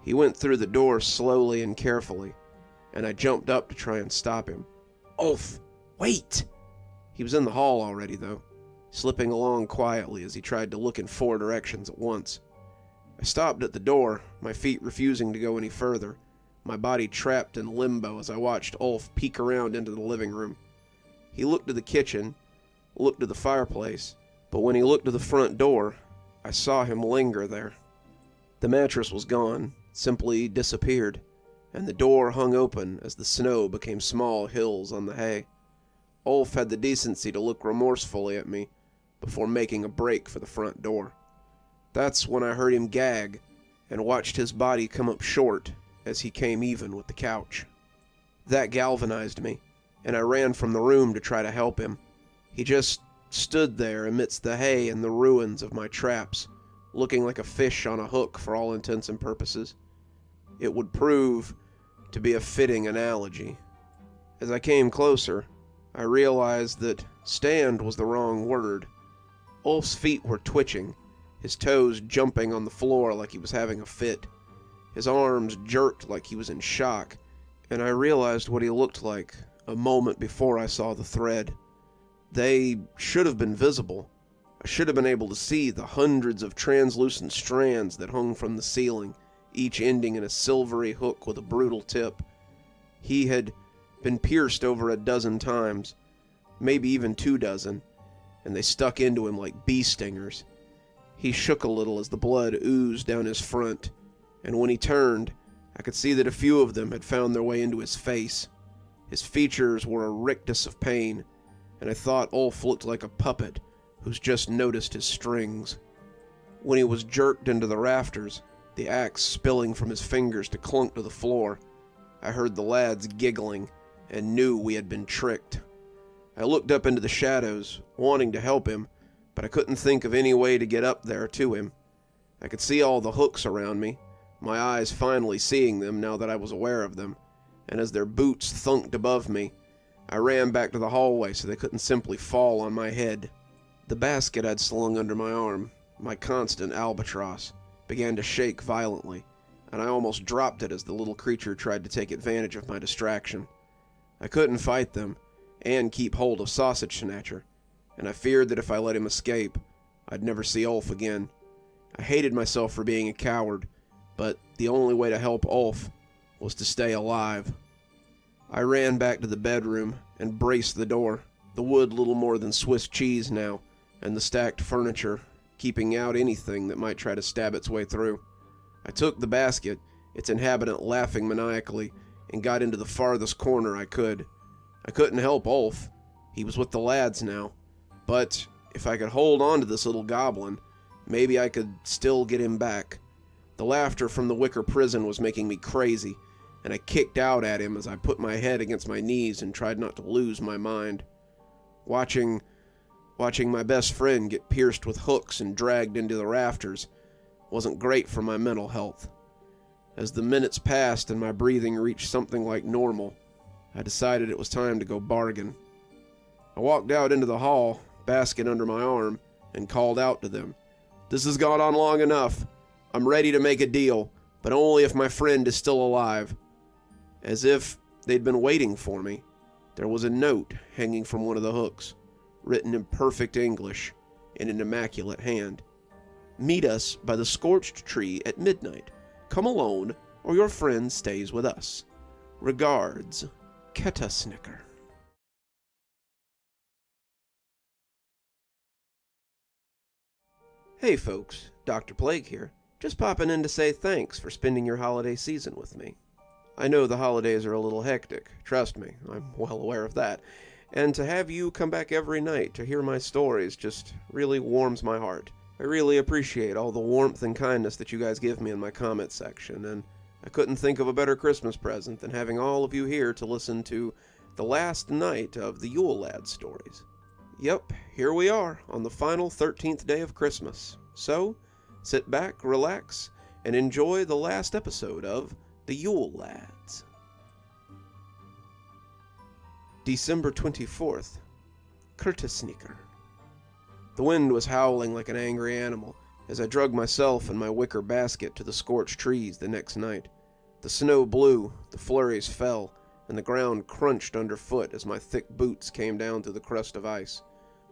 He went through the door slowly and carefully, and I jumped up to try and stop him. "Ulf, wait!" He was in the hall already, though, slipping along quietly as he tried to look in 4 directions at once. I stopped at the door, my feet refusing to go any further, my body trapped in limbo as I watched Ulf peek around into the living room. He looked to the kitchen, looked to the fireplace, but when he looked to the front door, I saw him linger there. The mattress was gone, simply disappeared, and the door hung open as the snow became small hills on the hay. Ulf had the decency to look remorsefully at me before making a break for the front door. That's when I heard him gag and watched his body come up short as he came even with the couch. That galvanized me, and I ran from the room to try to help him. He just stood there amidst the hay and the ruins of my traps, looking like a fish on a hook for all intents and purposes. It would prove to be a fitting analogy. As I came closer, I realized that stand was the wrong word. Ulf's feet were twitching, his toes jumping on the floor like he was having a fit. His arms jerked like he was in shock, and I realized what he looked like a moment before I saw the thread. They should have been visible. I should have been able to see the hundreds of translucent strands that hung from the ceiling, each ending in a silvery hook with a brutal tip. He had been pierced over a dozen times, maybe even 24, and they stuck into him like bee stingers. He shook a little as the blood oozed down his front, and when he turned, I could see that a few of them had found their way into his face. His features were a rictus of pain, and I thought Ulf looked like a puppet who's just noticed his strings. When he was jerked into the rafters, the axe spilling from his fingers to clunk to the floor, I heard the lads giggling and knew we had been tricked. I looked up into the shadows, wanting to help him, but I couldn't think of any way to get up there to him. I could see all the hooks around me, my eyes finally seeing them now that I was aware of them, and as their boots thunked above me, I ran back to the hallway so they couldn't simply fall on my head. The basket I'd slung under my arm, my constant albatross, began to shake violently, and I almost dropped it as the little creature tried to take advantage of my distraction. I couldn't fight them and keep hold of Sausage Snatcher, and I feared that if I let him escape, I'd never see Ulf again. I hated myself for being a coward, but the only way to help Ulf was to stay alive. I ran back to the bedroom and braced the door, the wood little more than Swiss cheese now, and the stacked furniture, keeping out anything that might try to stab its way through. I took the basket, its inhabitant laughing maniacally, and got into the farthest corner I could. I couldn't help Ulf. He was with the lads now. But if I could hold on to this little goblin, maybe I could still get him back. The laughter from the wicker prison was making me crazy, and I kicked out at him as I put my head against my knees and tried not to lose my mind. Watching my best friend get pierced with hooks and dragged into the rafters wasn't great for my mental health. As the minutes passed and my breathing reached something like normal, I decided it was time to go bargain. I walked out into the hall, basket under my arm, and called out to them. "This has gone on long enough. I'm ready to make a deal, but only if my friend is still alive." As if they'd been waiting for me, there was a note hanging from one of the hooks, written in perfect English in an immaculate hand. "Meet us by the scorched tree at midnight. Come alone, or your friend stays with us. Regards, Keta Snicker." Hey folks, Dr. Plague here. Just popping in to say thanks for spending your holiday season with me. I know the holidays are a little hectic, trust me, I'm well aware of that. And to have you come back every night to hear my stories just really warms my heart. I really appreciate all the warmth and kindness that you guys give me in my comment section, and I couldn't think of a better Christmas present than having all of you here to listen to the last night of the Yule Lad stories. Yep, here we are on the final 13th day of Christmas. So, sit back, relax, and enjoy the last episode of the Yule Lads. December 24th, Kurtisniker. The wind was howling like an angry animal, As I drug myself and my wicker basket to the scorched trees the next night, the snow blew, the flurries fell, and the ground crunched underfoot as my thick boots came down through the crust of ice.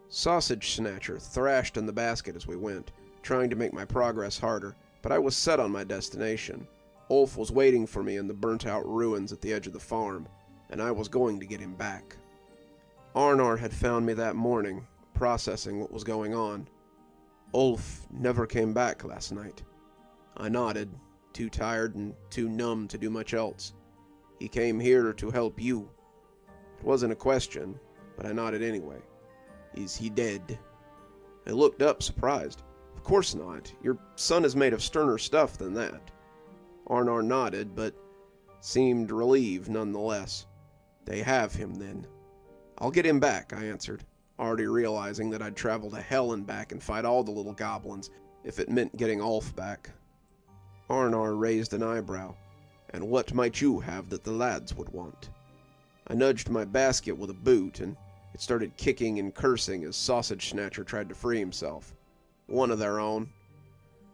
Sausage Snatcher thrashed in the basket as we went, trying to make my progress harder, but I was set on my destination. Ulf was waiting for me in the burnt-out ruins at the edge of the farm, and I was going to get him back. Arnar had found me that morning, processing what was going on. Ulf never came back last night. I nodded, too tired and too numb to do much else. He came here to help you. It wasn't a question, but I nodded anyway. Is he dead? I looked up, surprised. Of course not. Your son is made of sterner stuff than that. Arnar nodded, but seemed relieved nonetheless. They have him, then. I'll get him back, I answered, already realizing that I'd travel to hell and back and fight all the little goblins, if it meant getting Ulf back. Arnar raised an eyebrow. And what might you have that the lads would want? I nudged my basket with a boot, and it started kicking and cursing as Sausage Snatcher tried to free himself. One of their own.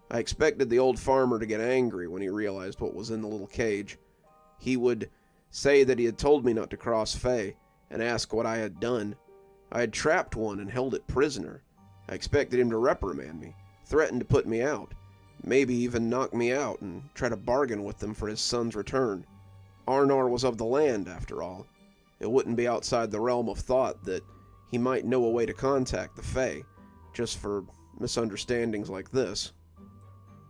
I expected the old farmer to get angry when he realized what was in the little cage. He would say that he had told me not to cross Fae, and ask what I had done. I had trapped one and held it prisoner. I expected him to reprimand me, threaten to put me out, maybe even knock me out and try to bargain with them for his son's return. Arnar was of the land, after all. It wouldn't be outside the realm of thought that he might know a way to contact the Fae, just for misunderstandings like this.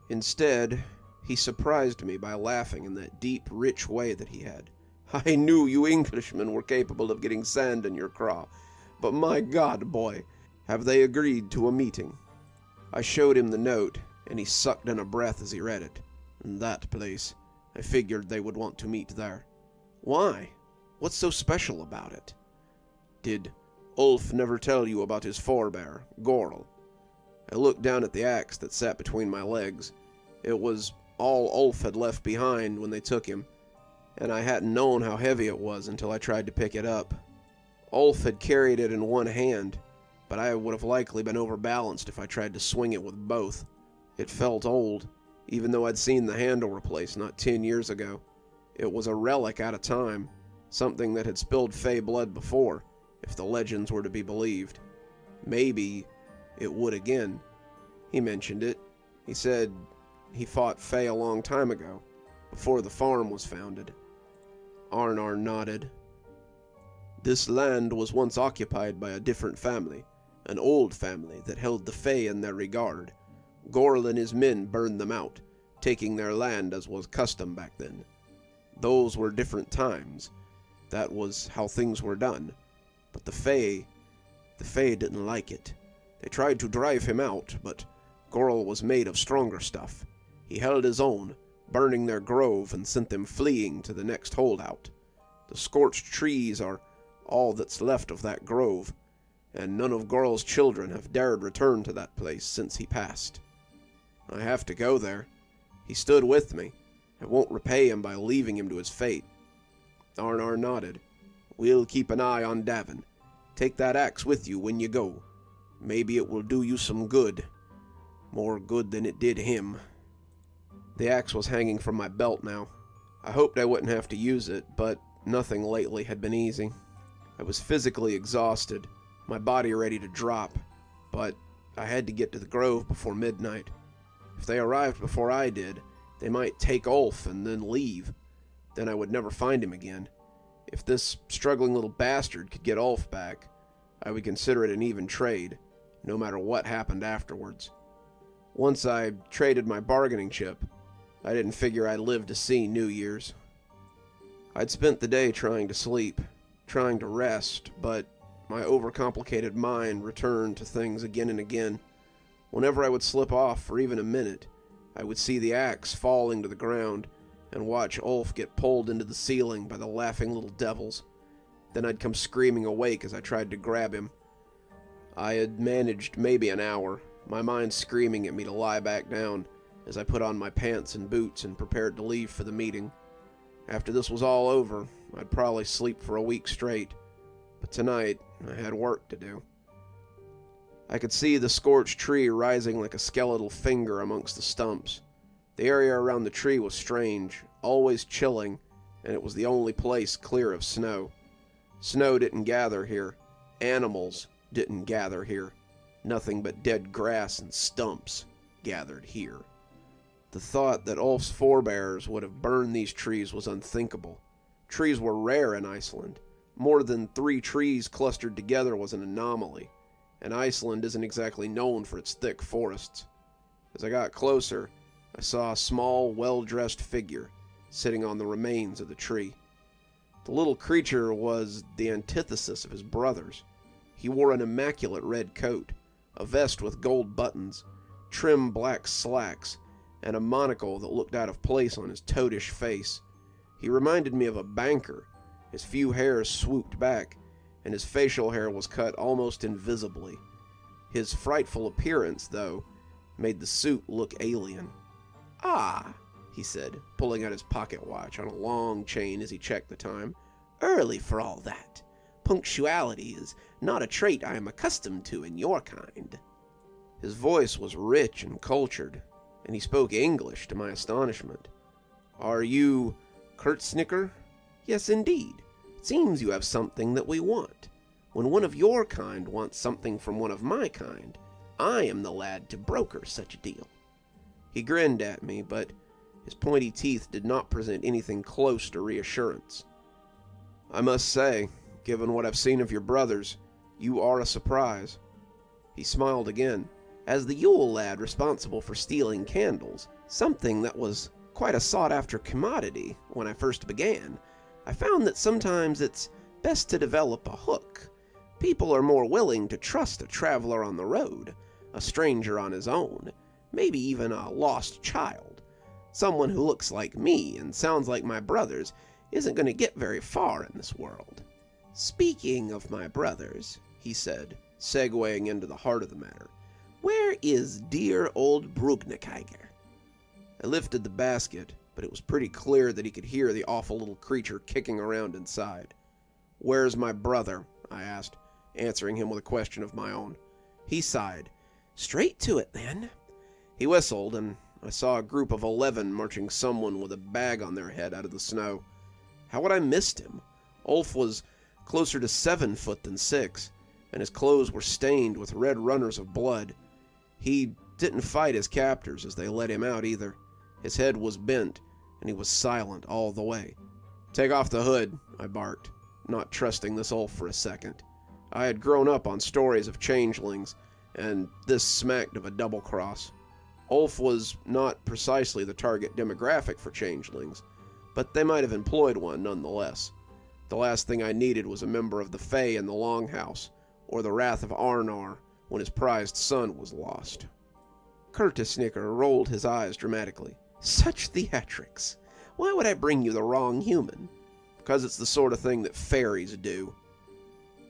Instead, he surprised me by laughing in that deep, rich way that he had. I knew you Englishmen were capable of getting sand in your craw, but my God, boy, have they agreed to a meeting. I showed him the note, and he sucked in a breath as he read it. That place. I figured they would want to meet there. Why? What's so special about it? Did Ulf never tell you about his forebear, Gorl? I looked down at the axe that sat between my legs. It was all Ulf had left behind when they took him, and I hadn't known how heavy it was until I tried to pick it up. Ulf had carried it in one hand, but I would have likely been overbalanced if I tried to swing it with both. It felt old, even though I'd seen the handle replaced not 10 years ago. It was a relic out of time, something that had spilled Fae blood before, if the legends were to be believed. Maybe it would again. He mentioned it. He said he fought Fae a long time ago, before the farm was founded. Arnar nodded. This land was once occupied by a different family, an old family that held the Fae in their regard. Gorl and his men burned them out, taking their land as was custom back then. Those were different times. That was how things were done. But the Fae didn't like it. They tried to drive him out, but Gorl was made of stronger stuff. He held his own, burning their grove and sent them fleeing to the next holdout. The scorched trees are all that's left of that grove, and none of Gorl's children have dared return to that place since he passed. I have to go there. He stood with me. I won't repay him by leaving him to his fate. Arnar nodded. We'll keep an eye on Davin. Take that axe with you when you go. Maybe it will do you some good. More good than it did him. The axe was hanging from my belt now. I hoped I wouldn't have to use it, but nothing lately had been easy. I was physically exhausted, my body ready to drop, but I had to get to the grove before midnight. If they arrived before I did, they might take Ulf and then leave. Then I would never find him again. If this struggling little bastard could get Ulf back, I would consider it an even trade, no matter what happened afterwards. Once I traded my bargaining chip, I didn't figure I'd live to see New Year's. I'd spent the day trying to sleep, trying to rest, but my overcomplicated mind returned to things again and again. Whenever I would slip off for even a minute, I would see the axe falling to the ground and watch Ulf get pulled into the ceiling by the laughing little devils. Then I'd come screaming awake as I tried to grab him. I had managed maybe an hour, my mind screaming at me to lie back down as I put on my pants and boots and prepared to leave for the meeting. After this was all over, I'd probably sleep for a week straight, but tonight I had work to do. I could see the scorched tree rising like a skeletal finger amongst the stumps. The area around the tree was strange, always chilling, and it was the only place clear of snow. Snow didn't gather here. Animals didn't gather here. Nothing but dead grass and stumps gathered here. The thought that Ulf's forebears would have burned these trees was unthinkable. Trees were rare in Iceland. More than 3 trees clustered together was an anomaly, and Iceland isn't exactly known for its thick forests. As I got closer, I saw a small, well-dressed figure sitting on the remains of the tree. The little creature was the antithesis of his brothers. He wore an immaculate red coat, a vest with gold buttons, trim black slacks, and a monocle that looked out of place on his toadish face. He reminded me of a banker. His few hairs swooped back, and his facial hair was cut almost invisibly. His frightful appearance, though, made the suit look alien. "Ah," he said, pulling out his pocket watch on a long chain as he checked the time. "Early for all that. Punctuality is not a trait I am accustomed to in your kind." His voice was rich and cultured, and he spoke English to my astonishment. "Are you Kurtznicker?" "Yes, indeed. It seems you have something that we want. When one of your kind wants something from one of my kind, I am the lad to broker such a deal." He grinned at me, but his pointy teeth did not present anything close to reassurance. "I must say, given what I've seen of your brothers, you are a surprise." He smiled again. "As the Yule lad responsible for stealing candles, something that was quite a sought-after commodity when I first began, I found that sometimes it's best to develop a hook. People are more willing to trust a traveler on the road, a stranger on his own, maybe even a lost child. Someone who looks like me and sounds like my brothers isn't going to get very far in this world." "Speaking of my brothers," he said, segueing into the heart of the matter, "where is dear old Brugnakaiger?" I lifted the basket, but it was pretty clear that he could hear the awful little creature kicking around inside. "Where's my brother?" I asked, answering him with a question of my own. He sighed. "Straight to it, then." He whistled, and I saw a group of 11 marching someone with a bag on their head out of the snow. How had I missed him? Ulf was closer to 7 foot than 6, and his clothes were stained with red runners of blood. He didn't fight his captors as they let him out either. His head was bent, and he was silent all the way. "Take off the hood," I barked, not trusting this Ulf for a second. I had grown up on stories of changelings, and this smacked of a double-cross. Ulf was not precisely the target demographic for changelings, but they might have employed one nonetheless. The last thing I needed was a member of the Fae in the Longhouse, or the wrath of Arnar when his prized son was lost. Kurtznicker rolled his eyes dramatically. "Such theatrics! Why would I bring you the wrong human?" "Because it's the sort of thing that fairies do."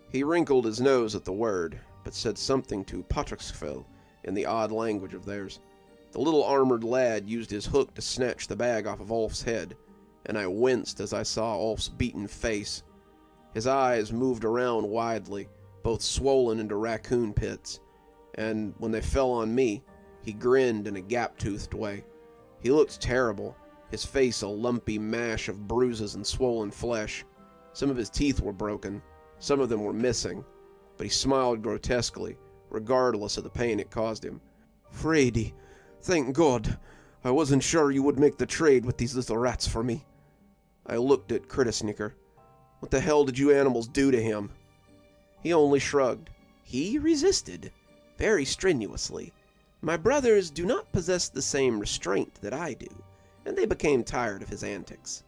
He wrinkled his nose at the word, but said something to Patricksfell in the odd language of theirs. The little armored lad used his hook to snatch the bag off of Ulf's head, and I winced as I saw Ulf's beaten face. His eyes moved around widely, both swollen into raccoon pits, and when they fell on me, he grinned in a gap-toothed way. He looked terrible, his face a lumpy mash of bruises and swollen flesh. Some of his teeth were broken, some of them were missing, but he smiled grotesquely, regardless of the pain it caused him. "Frady, thank God. I wasn't sure you would make the trade with these little rats for me." I looked at Kurtznicker. "What the hell did you animals do to him?" He only shrugged. "He resisted, very strenuously. My brothers do not possess the same restraint that I do, and they became tired of his antics.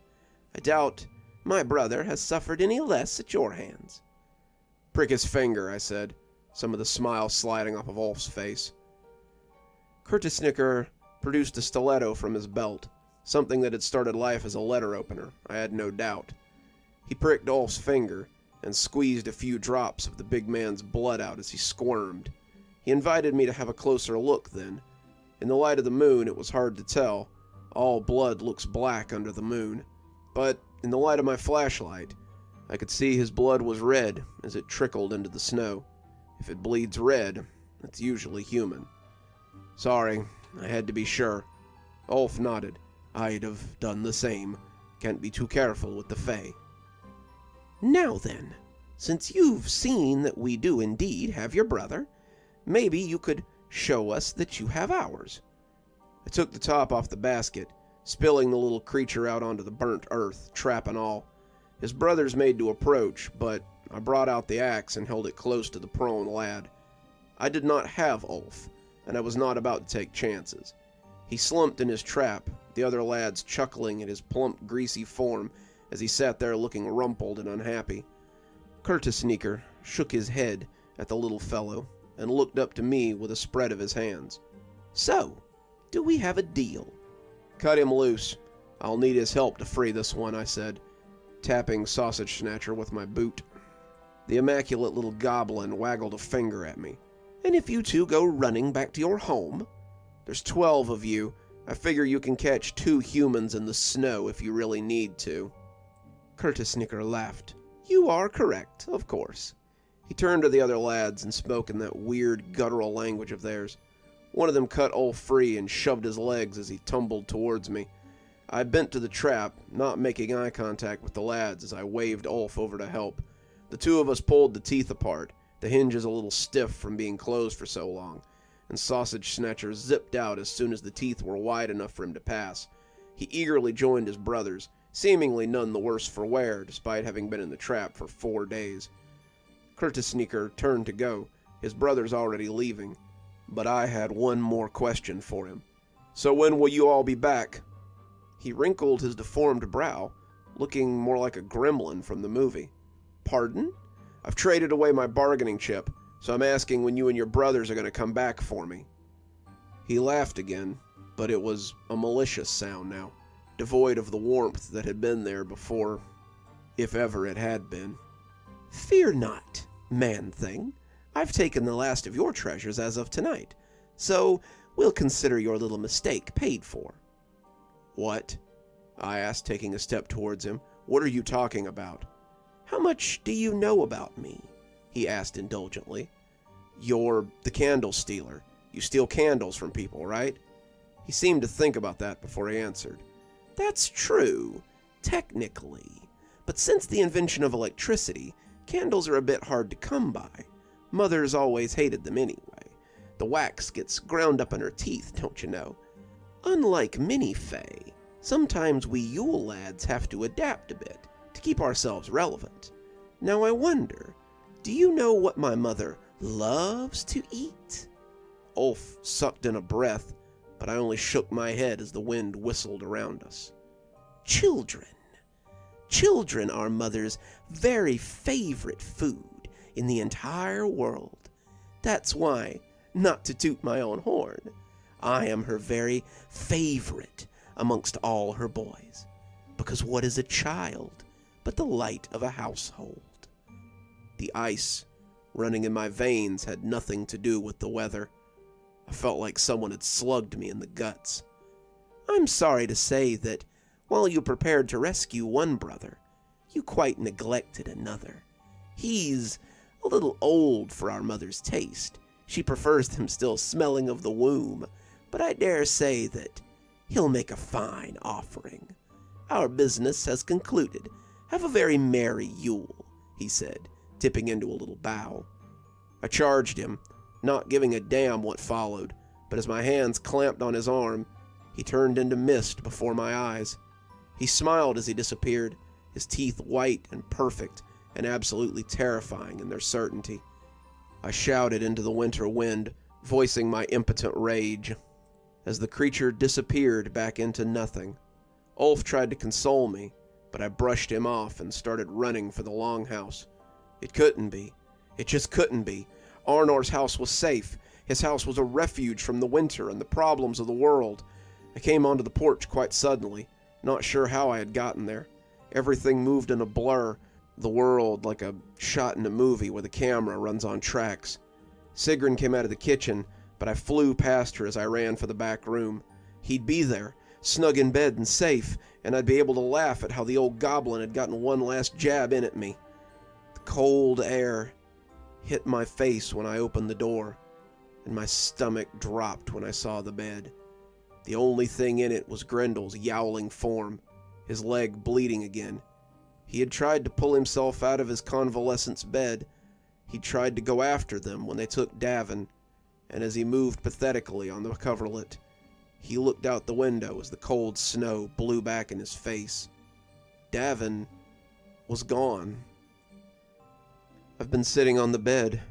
I doubt my brother has suffered any less at your hands." "Prick his finger," I said, some of the smile sliding off of Ulf's face. Kurtznicker produced a stiletto from his belt, something that had started life as a letter opener, I had no doubt. He pricked Ulf's finger and squeezed a few drops of the big man's blood out as he squirmed. He invited me to have a closer look then. In the light of the moon, it was hard to tell. All blood looks black under the moon. But in the light of my flashlight, I could see his blood was red as it trickled into the snow. If it bleeds red, It's usually human. Sorry, I had to be sure. Ulf nodded. I'd have done the same. Can't be too careful with the Fae. Now then, since you've seen that we do indeed have your brother, maybe you could show us that you have ours. I took the top off the basket, spilling the little creature out onto the burnt earth, trap and all. His brothers made to approach, but I brought out the axe and held it close to the prone lad. I did not have Ulf, and I was not about to take chances. He slumped in his trap, the other lads chuckling at his plump, greasy form as he sat there looking rumpled and unhappy. Curtis-Sneaker shook his head at the little fellow and looked up to me with a spread of his hands. So, do we have a deal? Cut him loose. I'll need his help to free this one, I said, tapping Sausage Snatcher with my boot. The immaculate little goblin waggled a finger at me. And if you two go running back to your home? There's 12 of you. I figure you can catch 2 humans in the snow if you really need to. Curtis-Sneaker laughed. You are correct, of course. He turned to the other lads and spoke in that weird guttural language of theirs. One of them cut Ulf free and shoved his legs as he tumbled towards me. I bent to the trap, not making eye contact with the lads as I waved Ulf over to help. The 2 of us pulled the teeth apart, the hinges a little stiff from being closed for so long, and Sausage Snatcher zipped out as soon as the teeth were wide enough for him to pass. He eagerly joined his brothers, seemingly none the worse for wear, despite having been in the trap for 4 days. Curtis-Sneaker turned to go, his brothers already leaving, but I had one more question for him. So when will you all be back? He wrinkled his deformed brow, looking more like a gremlin from the movie. Pardon? I've traded away my bargaining chip, so I'm asking when you and your brothers are going to come back for me. He laughed again, but it was a malicious sound now, devoid of the warmth that had been there before, if ever it had been. Fear not, man-thing. I've taken the last of your treasures as of tonight, so we'll consider your little mistake paid for. What? I asked, taking a step towards him. What are you talking about? How much do you know about me? He asked indulgently. You're the candle stealer. You steal candles from people, right? He seemed to think about that before he answered. That's true, technically. But since the invention of electricity, candles are a bit hard to come by. Mother's always hated them anyway. The wax gets ground up in her teeth, don't you know? Unlike many Fae, sometimes we Yule lads have to adapt a bit to keep ourselves relevant. Now I wonder, do you know what my mother loves to eat? Ulf sucked in a breath, but I only shook my head as the wind whistled around us. Children. Children are Mother's very favorite food in the entire world. That's why, not to toot my own horn, I am her very favorite amongst all her boys. Because what is a child but the light of a household? The ice running in my veins had nothing to do with the weather. I felt like someone had slugged me in the guts. I'm sorry to say that while you prepared to rescue one brother, you quite neglected another. He's a little old for our mother's taste. She prefers them still smelling of the womb, but I dare say that he'll make a fine offering. Our business has concluded. Have a very merry Yule, he said, tipping into a little bow. I charged him, not giving a damn what followed, but as my hands clamped on his arm, he turned into mist before my eyes. He smiled as he disappeared, his teeth white and perfect and absolutely terrifying in their certainty. I shouted into the winter wind, voicing my impotent rage. As the creature disappeared back into nothing, Ulf tried to console me, but I brushed him off and started running for the longhouse. It couldn't be. It just couldn't be. Arnor's house was safe. His house was a refuge from the winter and the problems of the world. I came onto the porch quite suddenly, not sure how I had gotten there. Everything moved in a blur, the world like a shot in a movie where the camera runs on tracks. Sigrun came out of the kitchen, but I flew past her as I ran for the back room. He'd be there, snug in bed and safe, and I'd be able to laugh at how the old goblin had gotten one last jab in at me. The cold air hit my face when I opened the door. and my stomach dropped when I saw the bed. The only thing in it was Grendel's yowling form, his leg bleeding again. He had tried to pull himself out of his convalescence bed. He tried to go after them when they took Davin, and as he moved pathetically on the coverlet, he looked out the window as the cold snow blew back in his face. Davin was gone. I've been sitting on the bed,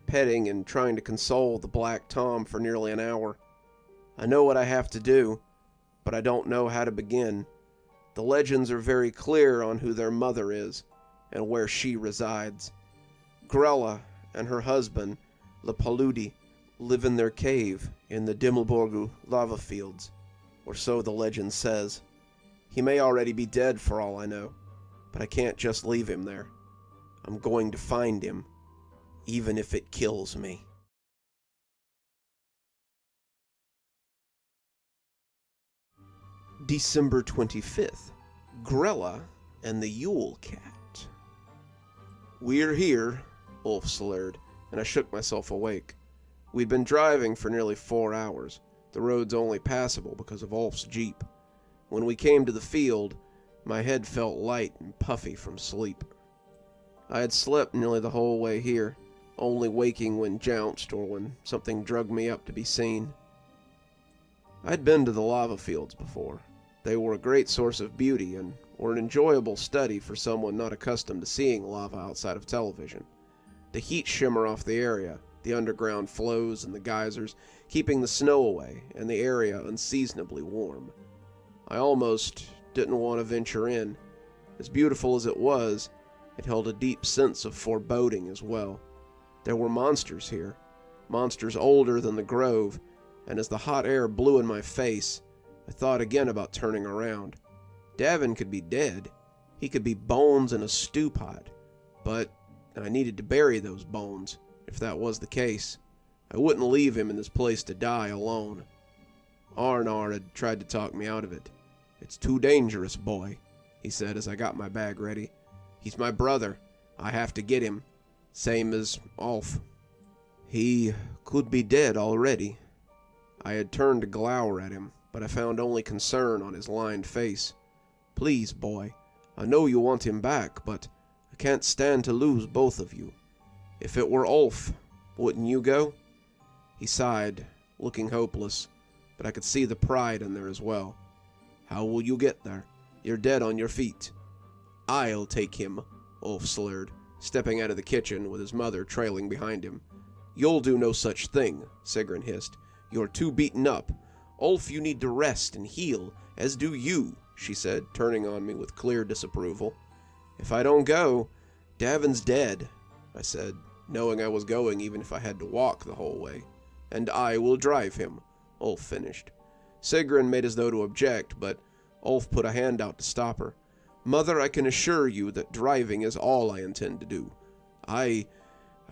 petting and trying to console the Black Tom for nearly an hour. I know what I have to do, but I don't know how to begin. The legends are very clear on who their mother is and where she resides. Grella and her husband, Le Paludi, live in their cave in the Dimmelborgu lava fields, or so the legend says. He may already be dead for all I know, but I can't just leave him there. I'm going to find him, even if it kills me. December 25th. Grella and the Yule Cat. "We're here," Ulf slurred, and I shook myself awake. We'd been driving for nearly 4 hours, the roads only passable because of Ulf's jeep. When we came to the field, my head felt light and puffy from sleep. I had slept nearly the whole way here, only waking when jounced or when something drugged me up to be seen. I'd been to the lava fields before. They were a great source of beauty and were an enjoyable study for someone not accustomed to seeing lava outside of television. The heat shimmer off the area, the underground flows and the geysers, keeping the snow away and the area unseasonably warm. I almost didn't want to venture in. As beautiful as it was, it held a deep sense of foreboding as well. There were monsters here, monsters older than the grove, and as the hot air blew in my face, I thought again about turning around. Davin could be dead. He could be bones in a stew pot. But I needed to bury those bones, if that was the case. I wouldn't leave him in this place to die alone. Arnar had tried to talk me out of it. "It's too dangerous, boy," he said as I got my bag ready. "He's my brother. I have to get him. Same as Ulf." He could be dead already. I had turned to glower at him, but I found only concern on his lined face. "Please, boy, I know you want him back, but I can't stand to lose both of you. If it were Ulf, wouldn't you go?" He sighed, looking hopeless, but I could see the pride in there as well. "How will you get there? You're dead on your feet." "I'll take him," Ulf slurred, stepping out of the kitchen with his mother trailing behind him. "You'll do no such thing," Sigrun hissed. "You're too beaten up. Ulf, you need to rest and heal, as do you," she said, turning on me with clear disapproval. "If I don't go, Davin's dead," I said, knowing I was going even if I had to walk the whole way. "And I will drive him," Ulf finished. Sigrun made as though to object, but Ulf put a hand out to stop her. "Mother, I can assure you that driving is all I intend to do. I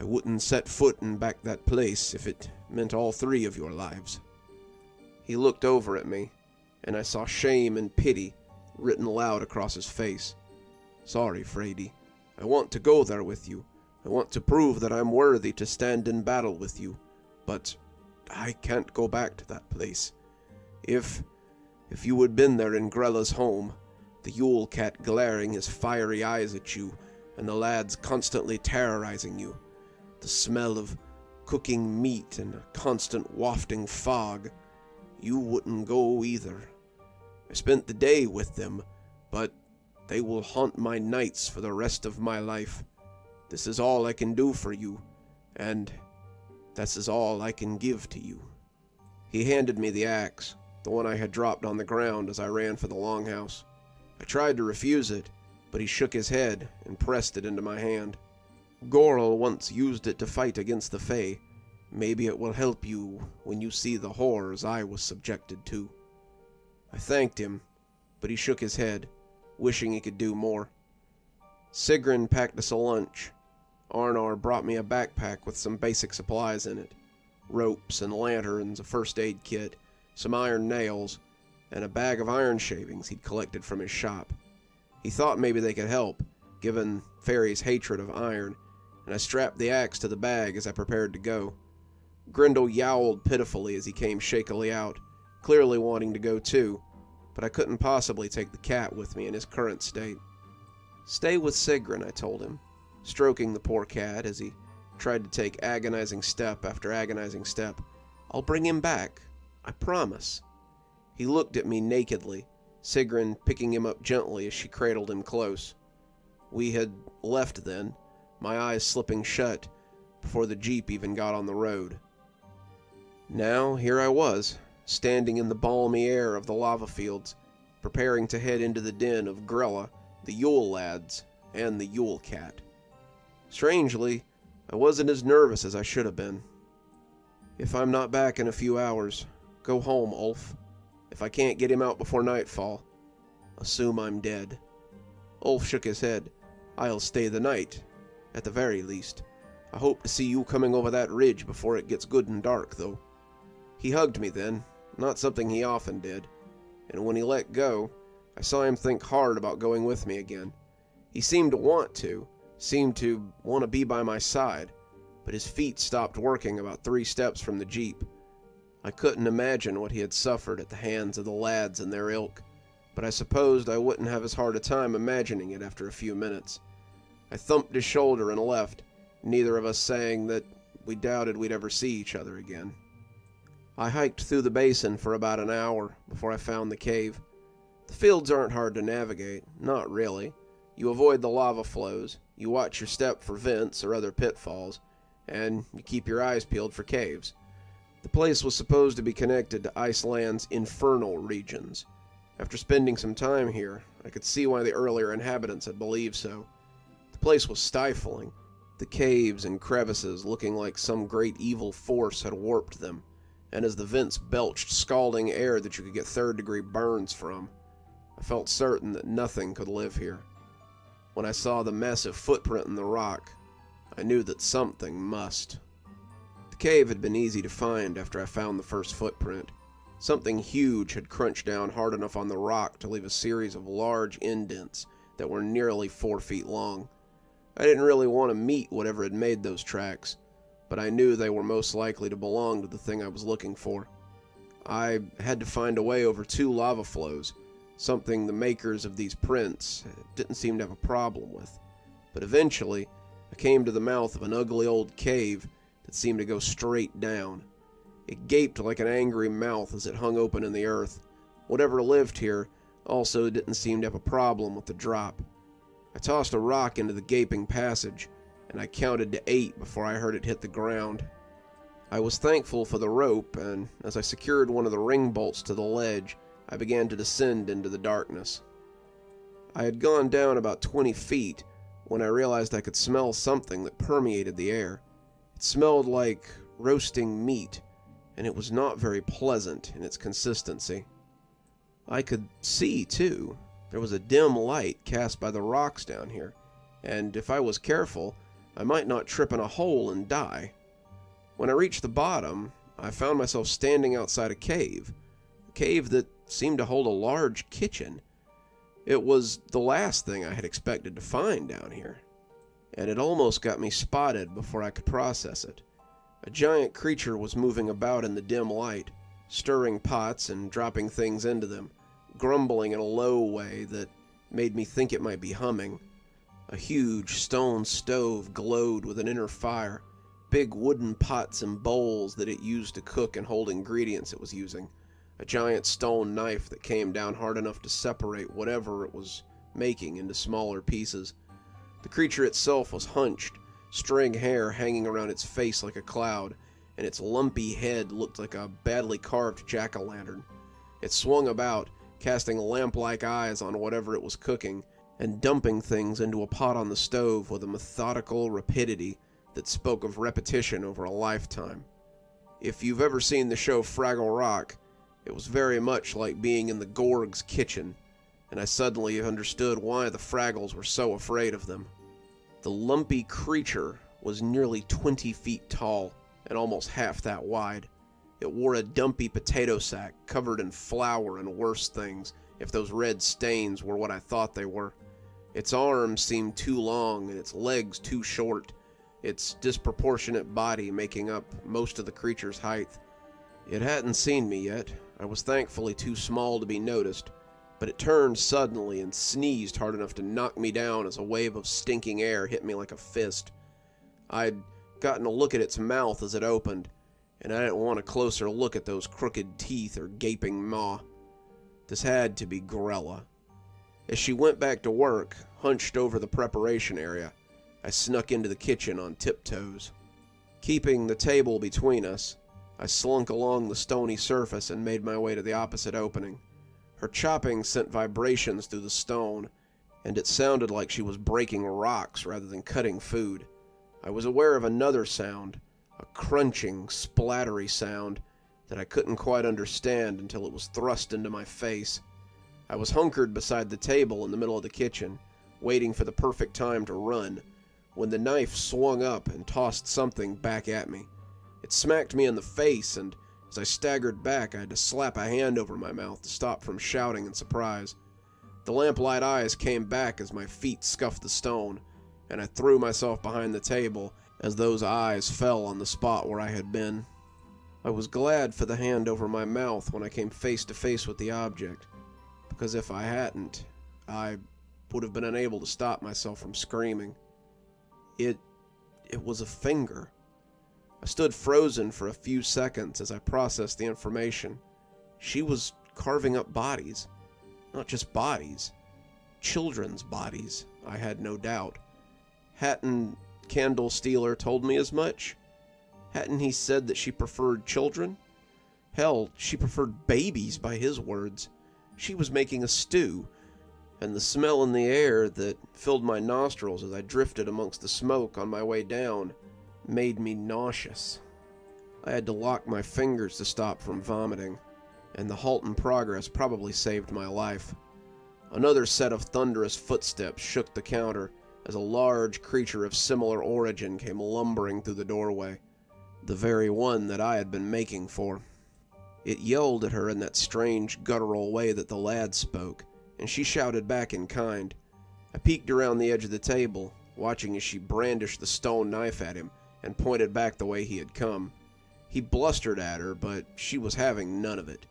wouldn't set foot in back that place if it meant all 3 of your lives." He looked over at me, and I saw shame and pity written loud across his face. "Sorry, Frady. I want to go there with you. I want to prove that I'm worthy to stand in battle with you. But I can't go back to that place. If you had been there in Grella's home, the Yule Cat glaring his fiery eyes at you, and the lads constantly terrorizing you, the smell of cooking meat and a constant wafting fog, you wouldn't go either. I spent the day with them, but they will haunt my nights for the rest of my life. This is all I can do for you, and this is all I can give to you." He handed me the axe, the one I had dropped on the ground as I ran for the longhouse. I tried to refuse it, but he shook his head and pressed it into my hand. "Gorl once used it to fight against the Fae. Maybe it will help you when you see the horrors I was subjected to." I thanked him, but he shook his head, wishing he could do more. Sigrun packed us a lunch. Arnar brought me a backpack with some basic supplies in it. Ropes and lanterns, a first aid kit, some iron nails, and a bag of iron shavings he'd collected from his shop. He thought maybe they could help, given Fairy's hatred of iron, and I strapped the axe to the bag as I prepared to go. Grendel yowled pitifully as he came shakily out, clearly wanting to go too, but I couldn't possibly take the cat with me in his current state. "Stay with Sigrun," I told him, stroking the poor cat as he tried to take agonizing step after agonizing step. "I'll bring him back. I promise." He looked at me nakedly, Sigrun picking him up gently as she cradled him close. We had left then, my eyes slipping shut before the jeep even got on the road. Now here I was, standing in the balmy air of the lava fields, preparing to head into the den of Grella, the Yule lads, and the Yule cat. Strangely, I wasn't as nervous as I should have been. "If I'm not back in a few hours, go home, Ulf. If I can't get him out before nightfall, assume I'm dead." Ulf shook his head. "I'll stay the night, at the very least. I hope to see you coming over that ridge before it gets good and dark, though." He hugged me then, not something he often did, and when he let go, I saw him think hard about going with me again. He seemed to want to be by my side, but his feet stopped working about 3 steps from the jeep. I couldn't imagine what he had suffered at the hands of the lads and their ilk, but I supposed I wouldn't have as hard a time imagining it after a few minutes. I thumped his shoulder and left, neither of us saying that we doubted we'd ever see each other again. I hiked through the basin for about an hour before I found the cave. The fields aren't hard to navigate, not really. You avoid the lava flows, you watch your step for vents or other pitfalls, and you keep your eyes peeled for caves. The place was supposed to be connected to Iceland's infernal regions. After spending some time here, I could see why the earlier inhabitants had believed so. The place was stifling, the caves and crevices looking like some great evil force had warped them, and as the vents belched scalding air that you could get third-degree burns from, I felt certain that nothing could live here. When I saw the massive footprint in the rock, I knew that something must. The cave had been easy to find after I found the first footprint. Something huge had crunched down hard enough on the rock to leave a series of large indents that were nearly 4 feet long. I didn't really want to meet whatever had made those tracks, but I knew they were most likely to belong to the thing I was looking for. I had to find a way over 2 lava flows, something the makers of these prints didn't seem to have a problem with. But eventually, I came to the mouth of an ugly old cave that seemed to go straight down. It gaped like an angry mouth as it hung open in the earth. Whatever lived here also didn't seem to have a problem with the drop. I tossed a rock into the gaping passage, and I counted to 8 before I heard it hit the ground. I was thankful for the rope, and as I secured one of the ring bolts to the ledge, I began to descend into the darkness. I had gone down about 20 feet when I realized I could smell something that permeated the air. It smelled like roasting meat, and it was not very pleasant in its consistency. I could see, too. There was a dim light cast by the rocks down here, and if I was careful, I might not trip in a hole and die. When I reached the bottom, I found myself standing outside a cave that seemed to hold a large kitchen. It was the last thing I had expected to find down here, and it almost got me spotted before I could process it. A giant creature was moving about in the dim light, stirring pots and dropping things into them, grumbling in a low way that made me think it might be humming. A huge stone stove glowed with an inner fire, big wooden pots and bowls that it used to cook and hold ingredients it was using, a giant stone knife that came down hard enough to separate whatever it was making into smaller pieces. The creature itself was hunched, string hair hanging around its face like a cloud, and its lumpy head looked like a badly carved jack-o'-lantern. It swung about, casting lamp-like eyes on whatever it was cooking, and dumping things into a pot on the stove with a methodical rapidity that spoke of repetition over a lifetime. If you've ever seen the show Fraggle Rock, it was very much like being in the Gorg's kitchen, and I suddenly understood why the Fraggles were so afraid of them. The lumpy creature was nearly 20 feet tall and almost half that wide. It wore a dumpy potato sack covered in flour and worse things, if those red stains were what I thought they were. Its arms seemed too long and its legs too short. its disproportionate body making up most of the creature's height. It hadn't seen me yet. I was thankfully too small to be noticed, but it turned suddenly and sneezed hard enough to knock me down as a wave of stinking air hit me like a fist. I'd gotten a look at its mouth as it opened, and I didn't want a closer look at those crooked teeth or gaping maw. This had to be Grella. As she went back to work, hunched over the preparation area, I snuck into the kitchen on tiptoes. Keeping the table between us, I slunk along the stony surface and made my way to the opposite opening. Her chopping sent vibrations through the stone, and it sounded like she was breaking rocks rather than cutting food. I was aware of another sound, a crunching, splattery sound that I couldn't quite understand until it was thrust into my face. I was hunkered beside the table in the middle of the kitchen, waiting for the perfect time to run, when the knife swung up and tossed something back at me. It smacked me in the face, and as I staggered back, I had to slap a hand over my mouth to stop from shouting in surprise. The lamplight eyes came back as my feet scuffed the stone, and I threw myself behind the table as those eyes fell on the spot where I had been. I was glad for the hand over my mouth when I came face to face with the object, because if I hadn't, I would have been unable to stop myself from screaming. It was a finger. I stood frozen for a few seconds as I processed the information. She was carving up bodies. Not just bodies. Children's bodies, I had no doubt. Hadn't Candle Stealer told me as much? Hadn't he said that she preferred children? Hell, she preferred babies by his words. She was making a stew, and the smell in the air that filled my nostrils as I drifted amongst the smoke on my way down made me nauseous. I had to lock my fingers to stop from vomiting, and the halt in progress probably saved my life. Another set of thunderous footsteps shook the counter as a large creature of similar origin came lumbering through the doorway, the very one that I had been making for. It yelled at her in that strange guttural way that the lad spoke, and she shouted back in kind. I peeked around the edge of the table, watching as she brandished the stone knife at him and pointed back the way he had come. He blustered at her, but she was having none of it.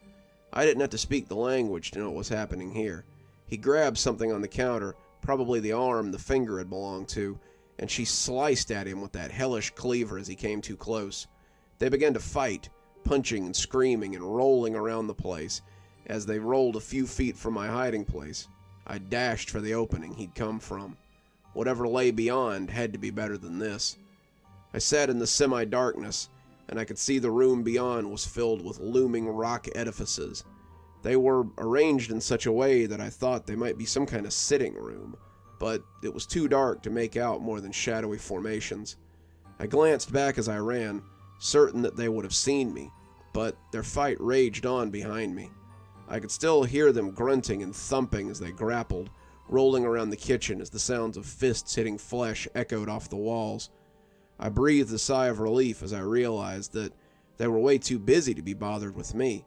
I didn't have to speak the language to know what was happening here. He grabbed something on the counter, probably the arm the finger had belonged to, and she sliced at him with that hellish cleaver as he came too close. They began to fight, punching and screaming and rolling around the place. As they rolled a few feet from my hiding place, I dashed for the opening he'd come from. Whatever lay beyond had to be better than this. I sat in the semi-darkness, and I could see the room beyond was filled with looming rock edifices. They were arranged in such a way that I thought they might be some kind of sitting room, but it was too dark to make out more than shadowy formations. I glanced back as I ran, certain that they would have seen me, but their fight raged on behind me. I could still hear them grunting and thumping as they grappled, rolling around the kitchen as the sounds of fists hitting flesh echoed off the walls. I breathed a sigh of relief as I realized that they were way too busy to be bothered with me,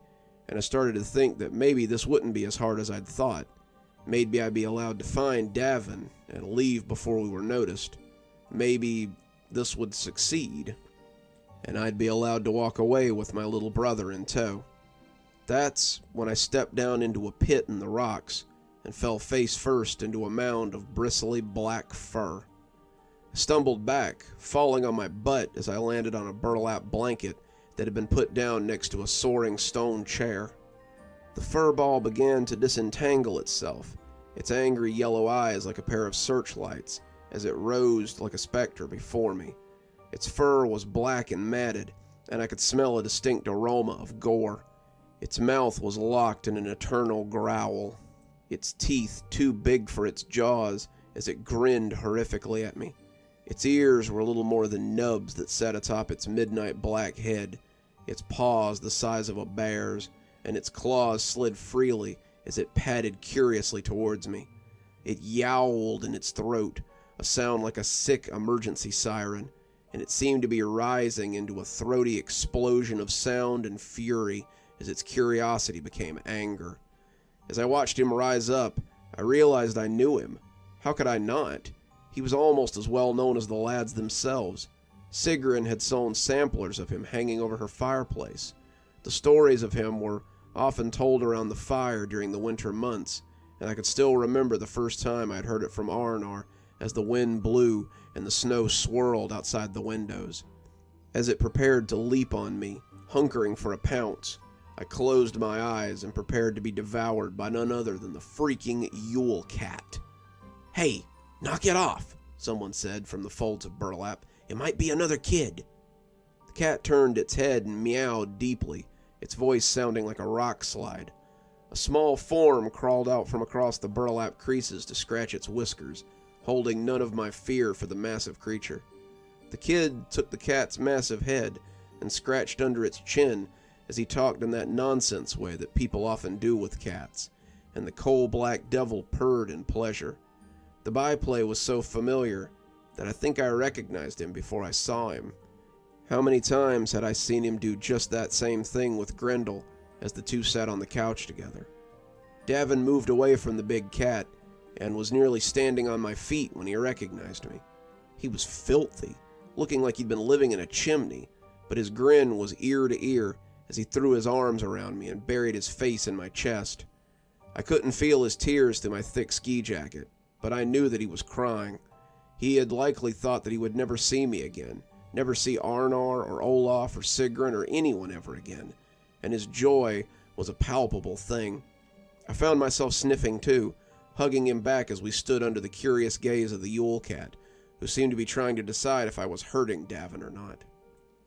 and I started to think that maybe this wouldn't be as hard as I'd thought. Maybe I'd be allowed to find Davin and leave before we were noticed. Maybe this would succeed, and I'd be allowed to walk away with my little brother in tow. That's when I stepped down into a pit in the rocks and fell face first into a mound of bristly black fur. I stumbled back, falling on my butt as I landed on a burlap blanket that had been put down next to a soaring stone chair. The fur ball began to disentangle itself, its angry yellow eyes like a pair of searchlights, as it rose like a specter before me. Its fur was black and matted, and I could smell a distinct aroma of gore. Its mouth was locked in an eternal growl, its teeth too big for its jaws as it grinned horrifically at me. Its ears were little more than nubs that sat atop its midnight black head, its paws the size of a bear's, and its claws slid freely as it padded curiously towards me. It yowled in its throat, a sound like a sick emergency siren, and it seemed to be rising into a throaty explosion of sound and fury as its curiosity became anger. As I watched him rise up, I realized I knew him. How could I not? He was almost as well known as the lads themselves. Sigrun had sewn samplers of him hanging over her fireplace. The stories of him were often told around the fire during the winter months, and I could still remember the first time I'd heard it from Arnar as the wind blew and the snow swirled outside the windows. As it prepared to leap on me, hunkering for a pounce, I closed my eyes and prepared to be devoured by none other than the freaking Yule cat. "Hey, knock it off," someone said from the folds of burlap. "It might be another kid." The cat turned its head and meowed deeply, its voice sounding like a rock slide. A small form crawled out from across the burlap creases to scratch its whiskers, holding none of my fear for the massive creature. The kid took the cat's massive head and scratched under its chin as he talked in that nonsense way that people often do with cats, and the coal-black devil purred in pleasure. The byplay was so familiar that I think I recognized him before I saw him. How many times had I seen him do just that same thing with Grendel as the two sat on the couch together? Davin moved away from the big cat and was nearly standing on my feet when he recognized me. He was filthy, looking like he'd been living in a chimney, but his grin was ear to ear as he threw his arms around me and buried his face in my chest. I couldn't feel his tears through my thick ski jacket, but I knew that he was crying. He had likely thought that he would never see me again, never see Arnar or Olaf or Sigrun or anyone ever again, and his joy was a palpable thing. I found myself sniffing too, hugging him back as we stood under the curious gaze of the Yule cat, who seemed to be trying to decide if I was hurting Davin or not.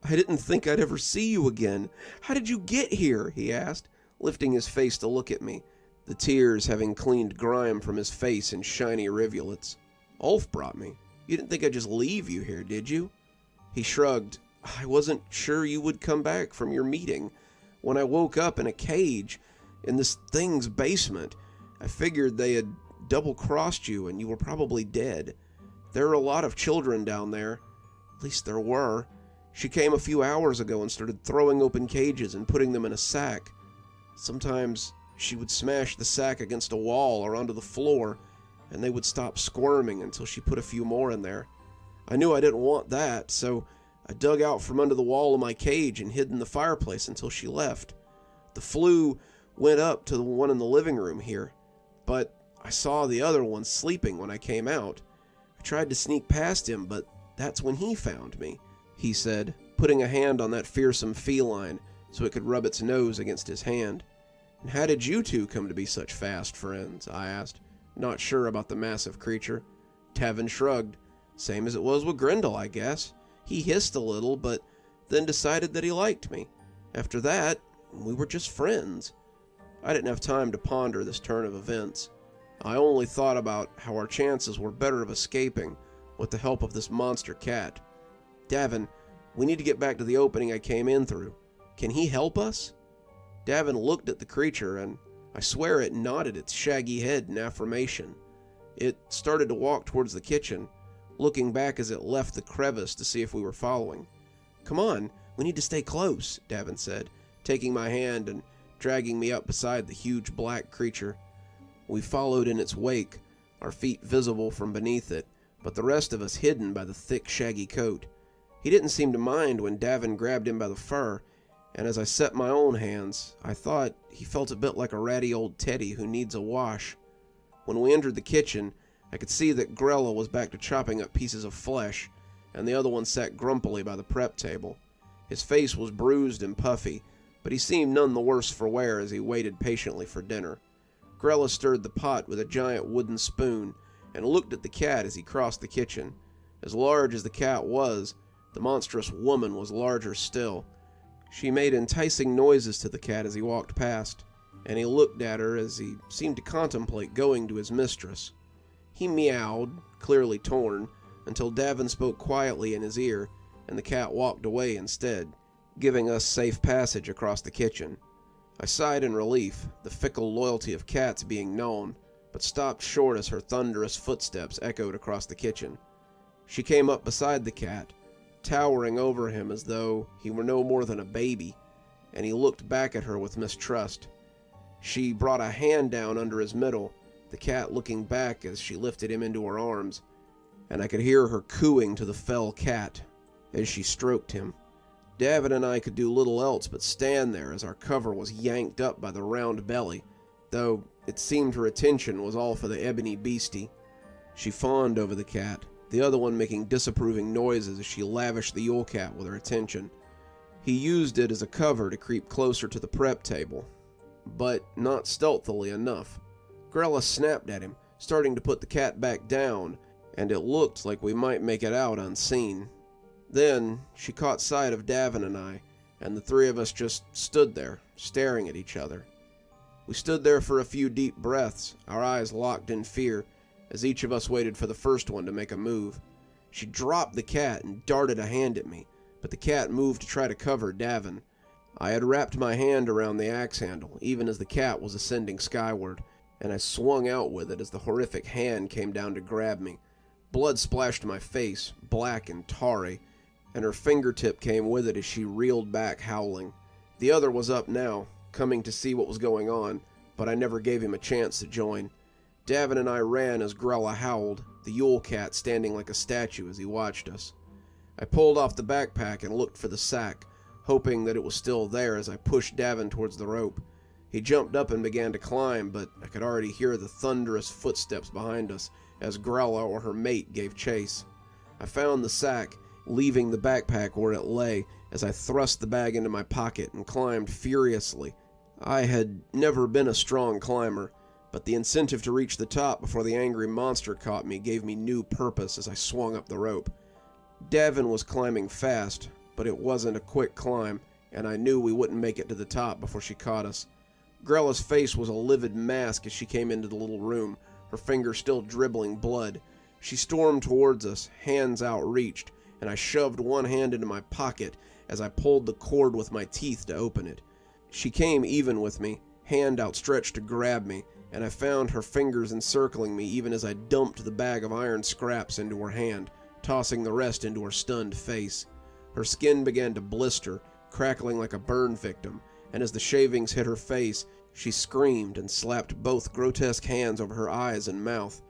"I didn't think I'd ever see you again. How did you get here?" he asked, lifting his face to look at me, the tears having cleaned grime from his face in shiny rivulets. "Ulf brought me. You didn't think I'd just leave you here, did you?" He shrugged. "I wasn't sure you would come back from your meeting. When I woke up in a cage in this thing's basement, I figured they had double-crossed you and you were probably dead. There are a lot of children down there. At least there were. She came a few hours ago and started throwing open cages and putting them in a sack. Sometimes she would smash the sack against a wall or onto the floor, and they would stop squirming until she put a few more in there. I knew I didn't want that, so I dug out from under the wall of my cage and hid in the fireplace until she left. The flue went up to the one in the living room here, but I saw the other one sleeping when I came out. I tried to sneak past him, but that's when he found me," he said, putting a hand on that fearsome feline so it could rub its nose against his hand. "And how did you two come to be such fast friends?" I asked, not sure about the massive creature. Davin shrugged. "Same as it was with Grendel, I guess. He hissed a little, but then decided that he liked me. After that, we were just friends." I didn't have time to ponder this turn of events. I only thought about how our chances were better of escaping with the help of this monster cat. "Davin, we need to get back to the opening I came in through. Can he help us?" Davin looked at the creature, and I swear it nodded its shaggy head in affirmation. It started to walk towards the kitchen, looking back as it left the crevice to see if we were following. "Come on, we need to stay close," Davin said, taking my hand and dragging me up beside the huge black creature. We followed in its wake, our feet visible from beneath it, but the rest of us hidden by the thick, shaggy coat. He didn't seem to mind when Davin grabbed him by the fur, and as I set my own hands, I thought he felt a bit like a ratty old teddy who needs a wash. When we entered the kitchen, I could see that Grella was back to chopping up pieces of flesh, and the other one sat grumpily by the prep table. His face was bruised and puffy, but he seemed none the worse for wear as he waited patiently for dinner. Grella stirred the pot with a giant wooden spoon and looked at the cat as he crossed the kitchen. As large as the cat was, the monstrous woman was larger still. She made enticing noises to the cat as he walked past, and he looked at her as he seemed to contemplate going to his mistress. He meowed, clearly torn, until Davin spoke quietly in his ear, and the cat walked away instead, giving us safe passage across the kitchen. I sighed in relief, the fickle loyalty of cats being known, but stopped short as her thunderous footsteps echoed across the kitchen. She came up beside the cat, towering over him as though he were no more than a baby, and he looked back at her with mistrust. She brought a hand down under his middle, the cat looking back as she lifted him into her arms, and I could hear her cooing to the fell cat. as she stroked him. Davin and I could do little else but stand there as our cover was yanked up by the round belly, though it seemed her attention was all for the ebony beastie. She fawned over the cat, the other one making disapproving noises as she lavished the Yule cat with her attention. He used it as a cover to creep closer to the prep table, but not stealthily enough. Grella snapped at him, starting to put the cat back down, and it looked like we might make it out unseen. Then she caught sight of Davin and I, and the three of us just stood there, staring at each other. We stood there for a few deep breaths, our eyes locked in fear, as each of us waited for the first one to make a move. She dropped the cat and darted a hand at me, but the cat moved to try to cover Davin. I had wrapped my hand around the axe handle, even as the cat was ascending skyward, and I swung out with it as the horrific hand came down to grab me. Blood splashed my face, black and tarry, and her fingertip came with it as she reeled back howling. The other was up now, coming to see what was going on, but I never gave him a chance to join. Davin and I ran as Grella howled, the Yule cat standing like a statue as he watched us. I pulled off the backpack and looked for the sack, hoping that it was still there as I pushed Davin towards the rope. He jumped up and began to climb, but I could already hear the thunderous footsteps behind us as Grella or her mate gave chase. I found the sack, leaving the backpack where it lay as I thrust the bag into my pocket and climbed furiously. I had never been a strong climber, but the incentive to reach the top before the angry monster caught me gave me new purpose as I swung up the rope. Davin was climbing fast, but it wasn't a quick climb, and I knew we wouldn't make it to the top before she caught us. Grella's face was a livid mask as she came into the little room, her fingers still dribbling blood. She stormed towards us, hands outreached, and I shoved one hand into my pocket as I pulled the cord with my teeth to open it. She came even with me, hand outstretched to grab me, and I found her fingers encircling me even as I dumped the bag of iron scraps into her hand, tossing the rest into her stunned face. Her skin began to blister, crackling like a burn victim, and as the shavings hit her face, she screamed and slapped both grotesque hands over her eyes and mouth.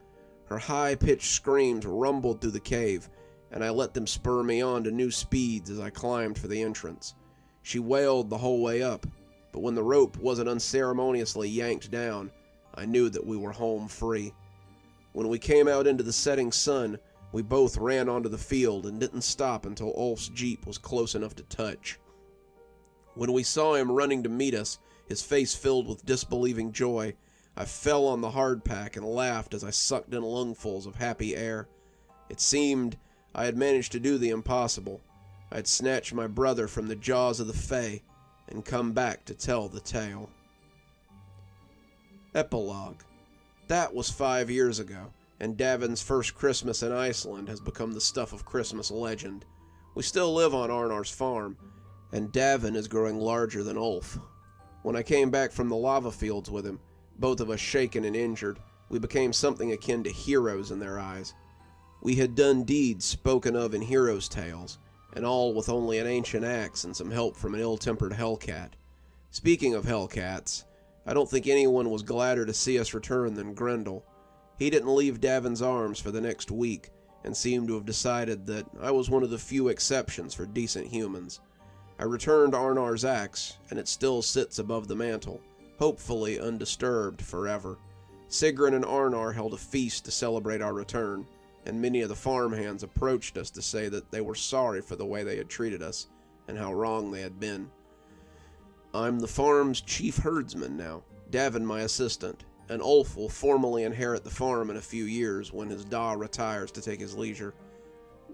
Her high-pitched screams rumbled through the cave, and I let them spur me on to new speeds as I climbed for the entrance. She wailed the whole way up, but when the rope wasn't unceremoniously yanked down, I knew that we were home free. When we came out into the setting sun, we both ran onto the field and didn't stop until Ulf's jeep was close enough to touch. When we saw him running to meet us, his face filled with disbelieving joy, I fell on the hardpack and laughed as I sucked in lungfuls of happy air. It seemed I had managed to do the impossible. I had snatched my brother from the jaws of the Fae and come back to tell the tale. Epilogue. That was 5 years ago, and Davin's first Christmas in Iceland has become the stuff of Christmas legend. We still live on Arnar's farm, and Davin is growing larger than Ulf. When I came back from the lava fields with him, both of us shaken and injured, we became something akin to heroes in their eyes. We had done deeds spoken of in heroes' tales, and all with only an ancient axe and some help from an ill-tempered hellcat. Speaking of hellcats, I don't think anyone was gladder to see us return than Grendel. He didn't leave Davin's arms for the next week, and seemed to have decided that I was one of the few exceptions for decent humans. I returned Arnar's axe, and it still sits above the mantle, hopefully undisturbed forever. Sigrun and Arnar held a feast to celebrate our return, and many of the farmhands approached us to say that they were sorry for the way they had treated us, and how wrong they had been. I'm the farm's chief herdsman now, Davin my assistant, and Ulf will formally inherit the farm in a few years when his Da retires to take his leisure.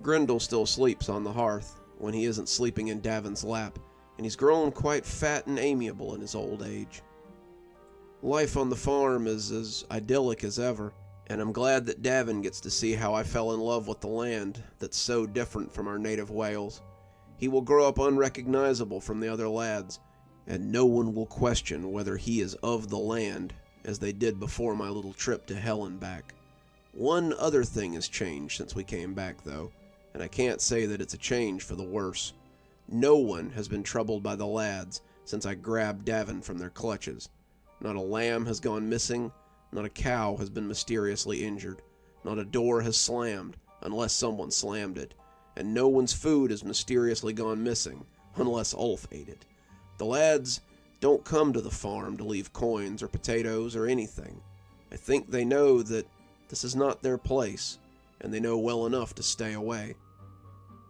Grendel still sleeps on the hearth when he isn't sleeping in Davin's lap, and he's grown quite fat and amiable in his old age. Life on the farm is as idyllic as ever, and I'm glad that Davin gets to see how I fell in love with the land that's so different from our native Wales. He will grow up unrecognizable from the other lads, and no one will question whether he is of the land, as they did before my little trip to hell and back. One other thing has changed since we came back, though, and I can't say that it's a change for the worse. No one has been troubled by the lads since I grabbed Davin from their clutches. Not a lamb has gone missing, not a cow has been mysteriously injured, not a door has slammed, unless someone slammed it, and no one's food has mysteriously gone missing, unless Ulf ate it. The lads don't come to the farm to leave coins or potatoes or anything. I think they know that this is not their place, and they know well enough to stay away.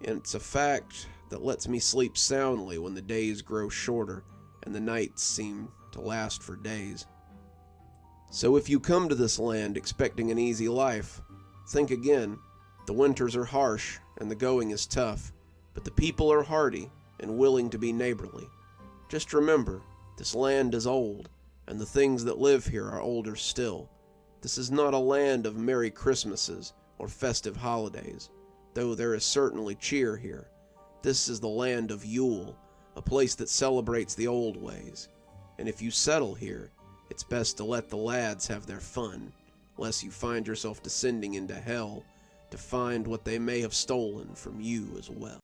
And it's a fact that lets me sleep soundly when the days grow shorter and the nights seem to last for days. So if you come to this land expecting an easy life, think again. The winters are harsh and the going is tough, but the people are hardy and willing to be neighborly. Just remember, this land is old, and the things that live here are older still. This is not a land of Merry Christmases or festive holidays, though there is certainly cheer here. This is the land of Yule, a place that celebrates the old ways. And if you settle here, it's best to let the lads have their fun, lest you find yourself descending into hell to find what they may have stolen from you as well.